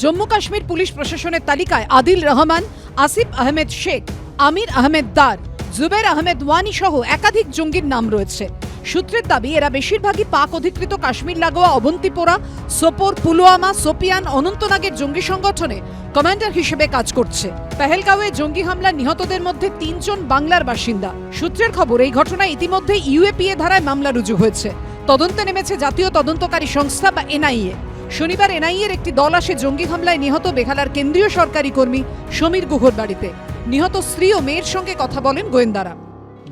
Jammu Kashmir police প্রশাসনের তালিকায় আদিল রহমান, আসিফ আহমেদ শেখ, আমির আহমেদ দার, জুবের আহমেদ ওয়ানি সহ একাধিক জঙ্গির নাম রয়েছে। সূত্রের দাবি এরা বেশিরভাগই পাক অধিকৃত কাশ্মীর লাগোয়া অবন্তিপোরা, সোপোর, পুলওয়ামা, সোপিয়ান, অনন্তনাগের জঙ্গি সংগঠনে কমান্ডার হিসেবে কাজ করছে। পেহেলগাঁওয়ে জঙ্গি হামলা নিহতদের মধ্যে 3 জন বাংলার বাসিন্দা। সূত্রের খবর, এই ঘটনায় ইতিমধ্যে ইউএপিএ ধারায় মামলা রুজু হয়েছে। তদন্তে নেমেছে জাতীয় তদন্তকারী সংস্থা বা এনআইএ। শনিবার এনআইএর একটি দল আসে জঙ্গি হামলায় নিহত বেহালার কেন্দ্রীয় সরকারি কর্মী সমীর গুহর বাড়িতে। নিহত স্ত্রী ও মেয়ের সঙ্গে কথা বলেন গোয়েন্দারা।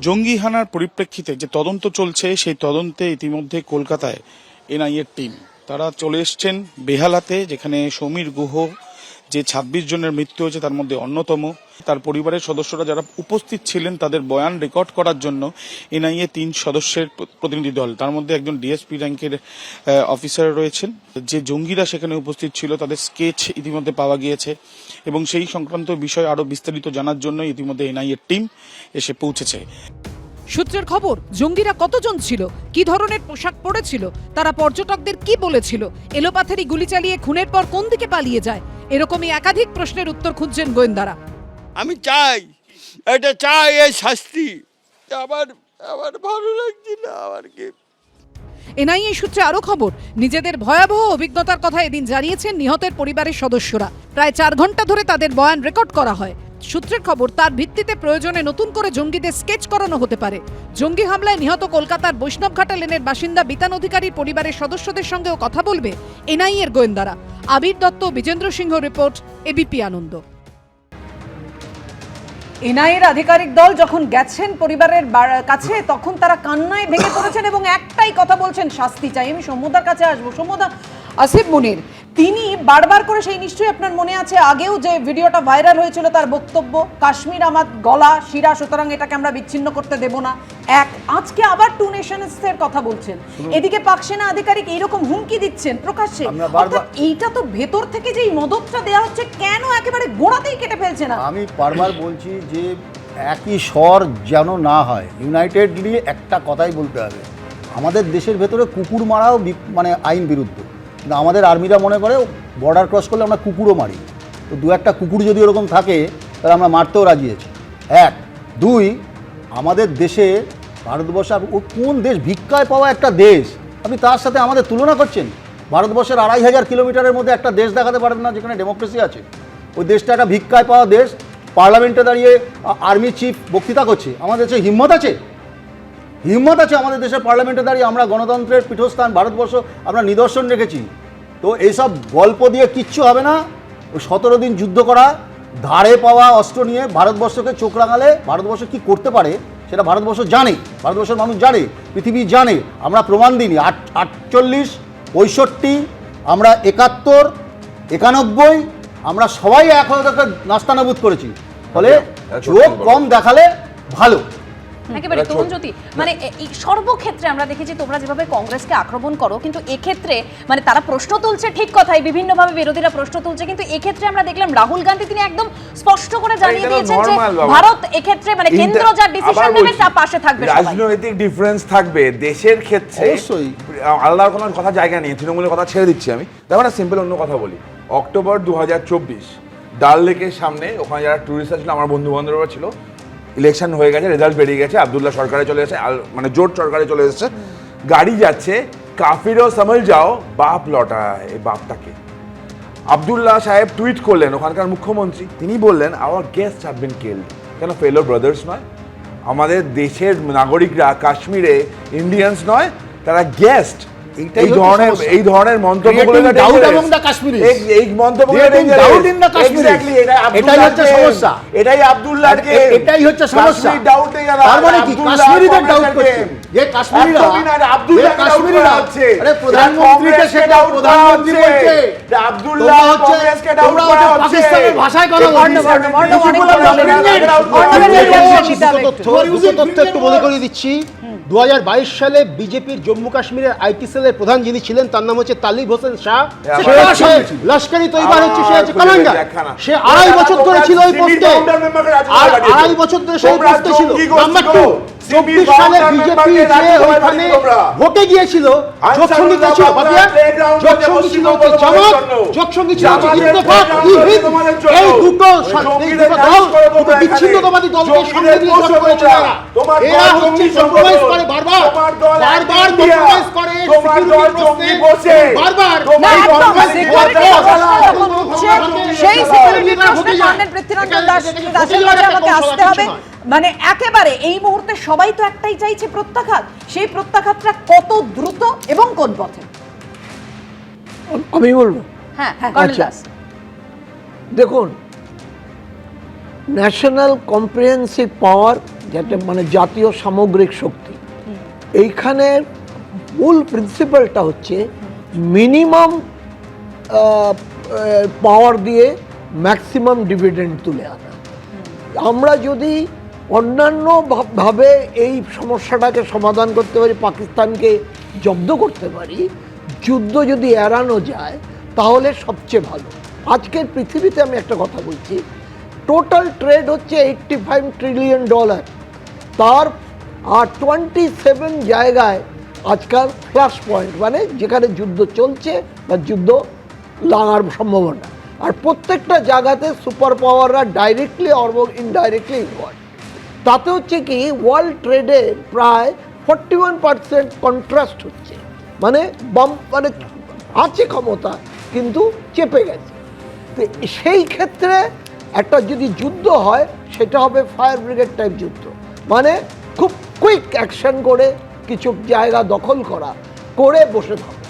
জঙ্গি হানার পরিপ্রেক্ষিতে যে তদন্ত চলছে, সেই তদন্তে ইতিমধ্যে কলকাতায় এনআইএর টিম তারা চলে এসছেন বেহালাতে, যেখানে সমীর গুহ যে 26 জনের মৃত্যু হয়েছে তার মধ্যে অন্যতম। তার পরিবারের সদস্যরা যারা উপস্থিত ছিলেন তাদের বয়ান রেকর্ড করার জন্য এনআইএ 3 সদস্যের প্রতিনিধি দল, তার মধ্যে একজন ডিএসপি র্যাঙ্কের অফিসার রয়েছেন। যে জঙ্গিরা সেখানে উপস্থিত ছিল তাদের স্কেচ ইতিমধ্যে পাওয়া গিয়েছে, এবং সেই সংক্রান্ত বিষয় আরো বিস্তারিত জানার জন্য ইতিমধ্যে এনআইএর টিম এসে পৌঁছেছে। সূত্রের খবর, জঙ্গিরা কতজন ছিল, কি ধরনের পোশাক পরেছিল, তারা পর্যটকদের কি বলেছিল, এলোপাথারি গুলি চালিয়ে খুনের পর কোন দিকে পালিয়ে যায়, এরকমই একাধিক প্রশ্নের উত্তর খুঁজছেন গোয়েন্দারা। আমি চাই এই শাস্তি, আমার ভালো লাগছে না। আমার কি এনআইএ সূত্রে আরো খবর, নিজেদের ভয়াবহ অভিজ্ঞতার কথা এদিন জানিয়েছেন নিহতের পরিবারের সদস্যরা। প্রায় 4 ঘন্টা ধরে তাদের বয়ান রেকর্ড করা হয়। সূত্রের খবর, তার ভিত্তিতে প্রয়োজনে নতুন করে জঙ্গিদের স্কেচ করানো হতে পারে। জঙ্গি হামলায় নিহত কলকাতার বৈষ্ণবঘাটা লেনের বাসিন্দা বিতান অধিকারীর পরিবারের সদস্যদের সঙ্গেও কথা বলবে এনআইএর গোয়েন্দারা। আবির দত্ত, বিজেন্দ্র সিংহ রিপোর্ট, এবিপি আনন্দ। এনআইএর আধিকারিক দল যখন গেছেন পরিবারের কাছে তখন তারা কান্নায় ভেঙে পড়েছেন এবং একটাই কথা বলছেন, শাস্তি চাই। আমি সৌম্যদার কাছে আসবো। সৌম্যদা, আসিফ মুনির তিনি বারবার করে, সেই নিশ্চয়ই আপনার মনে আছে, আগেও যে ভিডিওটা ভাইরাল হয়েছিল তার বক্তব্য, কাশ্মীর আমার গলা শিরা, সুতরাং এটাকে আমরা বিচ্ছিন্ন করতে দেব না। আজকে আবার টু নেশনসের কথা বলছেন। এদিকে পাক সেনা আধিকারিক এইরকম হুমকি দিচ্ছেন প্রকাশ্যে। এইটা তো ভেতর থেকে যেই মদতটা দেওয়া হচ্ছে, কেন একেবারে গোড়াতেই কেটে ফেলছে না? আমি বারবার বলছি যে একই স্বর যেন না হয়, ইউনাইটেডলি একটা কথাই বলতে হবে, আমাদের দেশের ভেতরে কুকুর মারাও মানে আইন বিরুদ্ধ, কিন্তু আমাদের আর্মিরা মনে করে বর্ডার ক্রস করলে আমরা কুকুরও মারি। তো দু একটা কুকুর যদি ওরকম থাকে তাহলে আমরা মারতেও রাজি আছি। এক, দুই, আমাদের দেশে ভারতবর্ষ ও কোন দেশ, ভিক্ষায় পাওয়া একটা দেশ, আপনি তার সাথে আমাদের তুলনা করছেন? ভারতবর্ষের 2500 কিলোমিটারের মধ্যে একটা দেশ দেখাতে পারবেন না যেখানে ডেমোক্রেসি আছে? ওই দেশটা একটা ভিক্ষায় পাওয়া দেশ, পার্লামেন্টে দাঁড়িয়ে আর্মি চিফ বক্তৃতা করছে। আমাদের দেশে হিম্মত আছে? হিম্মত আছে আমাদের দেশের পার্লামেন্টে দাঁড়িয়ে? আমরা গণতন্ত্রের পীঠস্থান ভারতবর্ষ, আমরা নিদর্শন রেখেছি। তো এইসব গল্প দিয়ে কিচ্ছু হবে না। ওই 17 দিন যুদ্ধ করা, ধারে পাওয়া অস্ত্র নিয়ে ভারতবর্ষকে চোখ রাঙালে ভারতবর্ষ কী করতে পারে সেটা ভারতবর্ষ জানে, ভারতবর্ষের মানুষ জানে, পৃথিবী জানে। আমরা প্রমাণ দিইনি। 48, 65, আমরা 71, 91, আমরা সবাই এক হয়ে নাস্তানাবুদ করেছি। ফলে চোখ কম দেখালে ভালো। একেবারে তরুণজ্যোতি, মানে এই সর্বক্ষেত্রে আমরা দেখেছি তোমরা যেভাবে কংগ্রেসকে আক্রমণ করো, কিন্তু এক্ষেত্রে মানে তারা প্রশ্ন তুলছে, ঠিক কথাই, বিভিন্নভাবে বিরোধীরা প্রশ্ন তুলছে, কিন্তু এক্ষেত্রে আমরা দেখলাম রাহুল গান্ধী তিনি একদম স্পষ্ট করে জানিয়ে দিয়েছেন যে ভারত এক্ষেত্রে মানে কেন্দ্র যা ডিসিশন নেবে তার পাশে থাকবে। রাজনৈতিক ডিফারেন্স থাকবে, দেশের ক্ষেত্রে অবশ্যই আলাদা কোনো কথা জায়গা নেই। তৃণমূলের কথা ছেড়ে দিচ্ছি আমি, দেখো না, সিম্পল অন্য কথা বলি। অক্টোবর 2024 ডাল লেকের সামনে, ওখানে যারা টুরিস্ট ছিল, আমার বন্ধু বান্ধবরা ছিল, ইলেকশন হয়ে গেছে, রেজাল্ট বেরিয়ে গেছে, আব্দুল্লাহ সরকারে চলে এসেছে, মানে জোট সরকারে চলে এসেছে, গাড়ি যাচ্ছে, কাফিরও সমঝ যাও বাপ লটা এই বাপটাকে। আব্দুল্লাহ সাহেব টুইট করলেন, ওখানকার মুখ্যমন্ত্রী, তিনি বললেন hour guest have been killed. কেন ফেলো ব্রাদার্স নয়? আমাদের দেশের নাগরিকরা কাশ্মীরে ইন্ডিয়ান্স নয়, তারা গেস্ট। এই ধরনের মন্তব্যগুলো এই মন্তব্যগুলো এটাই হচ্ছে সমস্যা, এটাই আব্দুল্লাহকে, এটাই হচ্ছে সমস্যা। ডাউটে তার মানে কি কাশ্মীরিদের ডাউট করছে যে কাশ্মীরিরা আব্দুল্লাহ কাশ্মীরিরা আছে, আরে প্রধানমন্ত্রীকে সেটা প্রধানমন্ত্রী বলছে যে আব্দুল্লাহ কংগ্রেসকে ডাউট করা হচ্ছে, পাকিস্তানের ভাষায় কথা বলছে। তথ্য একটু মনে করিয়ে দিচ্ছি, 2022 সালে বিজেপির জম্মু কাশ্মীরের আইটি সেলের প্রধান যিনি ছিলেন তার নাম হচ্ছে তালিব হোসেন শাহ। লস্করি তৈবার হচ্ছে, সে হচ্ছে কমান্ডার। সে 2.5 বছর ধরে ছিল ওই পোস্টে, আর 2.5 বছর ধরে সেই পোস্টে ছিল। নাম্বার 2, 24 সালে বিজেপি যে ওখানে ভোটে গিয়েছিল, যোগসঙ্গী কে ছিল বাদিয়া, যোগসঙ্গী ছিল জামাত, যোগসঙ্গী ছিল ইত্তেফাক, এই দুটো দল বিচ্ছিন্নতাবাদী দলকে সঙ্গে নিয়ে জোট করেছিল। এরা হচ্ছে কম্প্রোমাইজ করে, বারবার কম্প্রোমাইজ করে সিকিউরিটির প্রশ্নে, বারবার সেই সিকিউরিটির প্রশ্নে কর্নেল পৃথ্বীরঞ্জন দাসের কাছে আমাকে আসতে হবে। মানে একেবারে এই মুহূর্তে সবাই তো একটাই চাইছে, প্রত্যাঘাত। সেই প্রত্যাঘাতটা কত দ্রুত এবং কোন পথে? আমি বলবো। হ্যাঁ, কর্নেল দাস, দেখুন, ন্যাশনাল কম্প্রিহেন্সিভ পাওয়ার, যেটা মানে জাতীয় সামগ্রিক শক্তি, এইখানে মূল প্রিন্সিপালটা হচ্ছে মিনিমাম পাওয়ার দিয়ে ম্যাক্সিমাম ডিভিডেন্ড তুলে আনা। আমরা যদি অন্যান্য ভাবে এই সমস্যাটাকে সমাধান করতে পারি, পাকিস্তানকে জব্দ করতে পারি, যুদ্ধ যদি এড়ানো যায় তাহলে সবচেয়ে ভালো। আজকের পৃথিবীতে আমি একটা কথা বলছি, টোটাল ট্রেড হচ্ছে $85 ট্রিলিয়ন, তার আর 27 জায়গায় আজকাল ফ্ল্যাশ পয়েন্ট, মানে যেখানে যুদ্ধ চলছে বা যুদ্ধ লাগার সম্ভাবনা, আর প্রত্যেকটা জায়গাতে সুপার পাওয়াররা ডাইরেক্টলি অর ইনডাইরেক্টলি ইনভলভ। তাতে হচ্ছে কি ওয়ার্ল্ড ট্রেডে প্রায় 41% কন্ট্রাস্ট হচ্ছে, মানে মানে আছে ক্ষমতা কিন্তু চেপে গেছে। তো সেই ক্ষেত্রে একটা যদি যুদ্ধ হয় সেটা হবে ফায়ার ব্রিগেড টাইপ যুদ্ধ, মানে খুব কুইক অ্যাকশন করে কিছু জায়গা দখল করে বসে থাকা।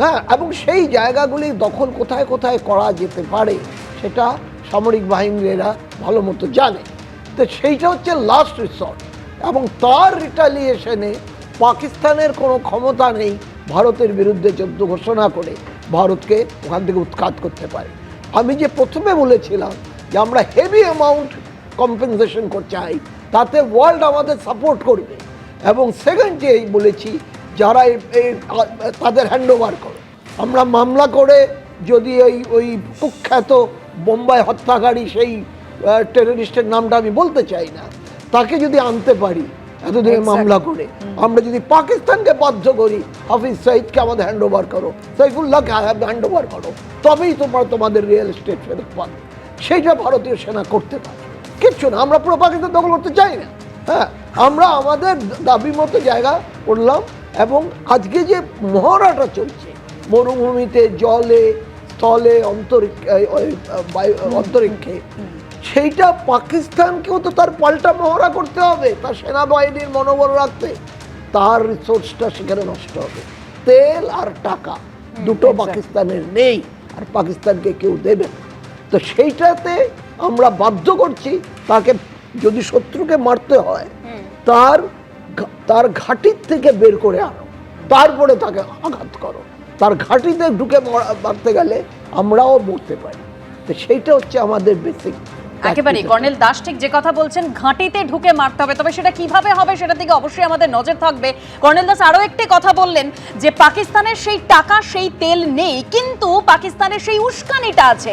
হ্যাঁ, এবং সেই জায়গাগুলি দখল কোথায় কোথায় করা যেতে পারে সেটা সামরিক বাহিনীরা ভালো মতো জানে। তো সেইটা হচ্ছে লাস্ট রিসর্ট, এবং তার রিটালিয়েশনে পাকিস্তানের কোনো ক্ষমতা নেই ভারতের বিরুদ্ধে যুদ্ধ ঘোষণা করে ভারতকে ওখান থেকে উৎখাত করতে পারে। আমি যে প্রথমে বলেছিলাম যে আমরা হেভি অ্যামাউন্ট কম্পেনসেশন চাই, তাতে ওয়ার্ল্ড আমাদের সাপোর্ট করবে, এবং সেকেন্ড যে বলেছি যারা তাদের হ্যান্ডওভার করো। আমরা মামলা করে যদি ওই কুখ্যাত বোম্বাই হত্যাকারী সেই টেররিস্টের নামটা আমি বলতে চাই না, তাকে যদি আনতে পারি এতদিনে মামলা করে, আমরা যদি পাকিস্তানকে বাধ্য করি হাফিজ সঈদকে আমাদের হ্যান্ডওভার করো, সাইফুল্লাহকে হ্যান্ডওভার করো, তবেই তোমাদের রিয়েল এস্টেট ফেরত পাবে। সেইটা ভারতীয় সেনা করতে পারে। কিচ্ছু না, আমরা পুরো পাকিস্তান দখল করতে চাই না। হ্যাঁ, আমরা আমাদের দাবি মতো জায়গা করলাম, এবং আজকে যে মহড়াটা চলছে মরুভূমিতে, জলে, স্থলে, অন্তরিক্ষে, সেইটা পাকিস্তানকেও তো তার পাল্টা মহড়া করতে হবে, তার সেনাবাহিনীর মনোবল রাখতে। তার রিসোর্সটা সেখানে নষ্ট হবে। তেল আর টাকা দুটো পাকিস্তানের নেই, আর পাকিস্তানকে কেউ দেবে না। তো সেইটাতে আমরা বাধ্য করছি তাকে, যদি শত্রুকে মারতে হয় তার ঘাঁটির থেকে বের করে আনো, তারপরে তাকে আঘাত করো। তার ঘাঁটিতে ঢুকে মারতে গেলে আমরাও মরতে পারি। তো সেইটা হচ্ছে আমাদের বেসিক। একেবারে কর্নেল দাস ঠিক যে কথা বলছেন, ঘাঁটিতে ঢুকে মারতে হবে, তবে সেটা কিভাবে হবে সেটা দিকে অবশ্যই আমাদের নজর থাকবে। কর্নেল দাস আরো একটি কথা বললেন যে পাকিস্তানের সেই টাকা সেই তেল নেই, কিন্তু পাকিস্তানের সেই উস্কানিটা আছে।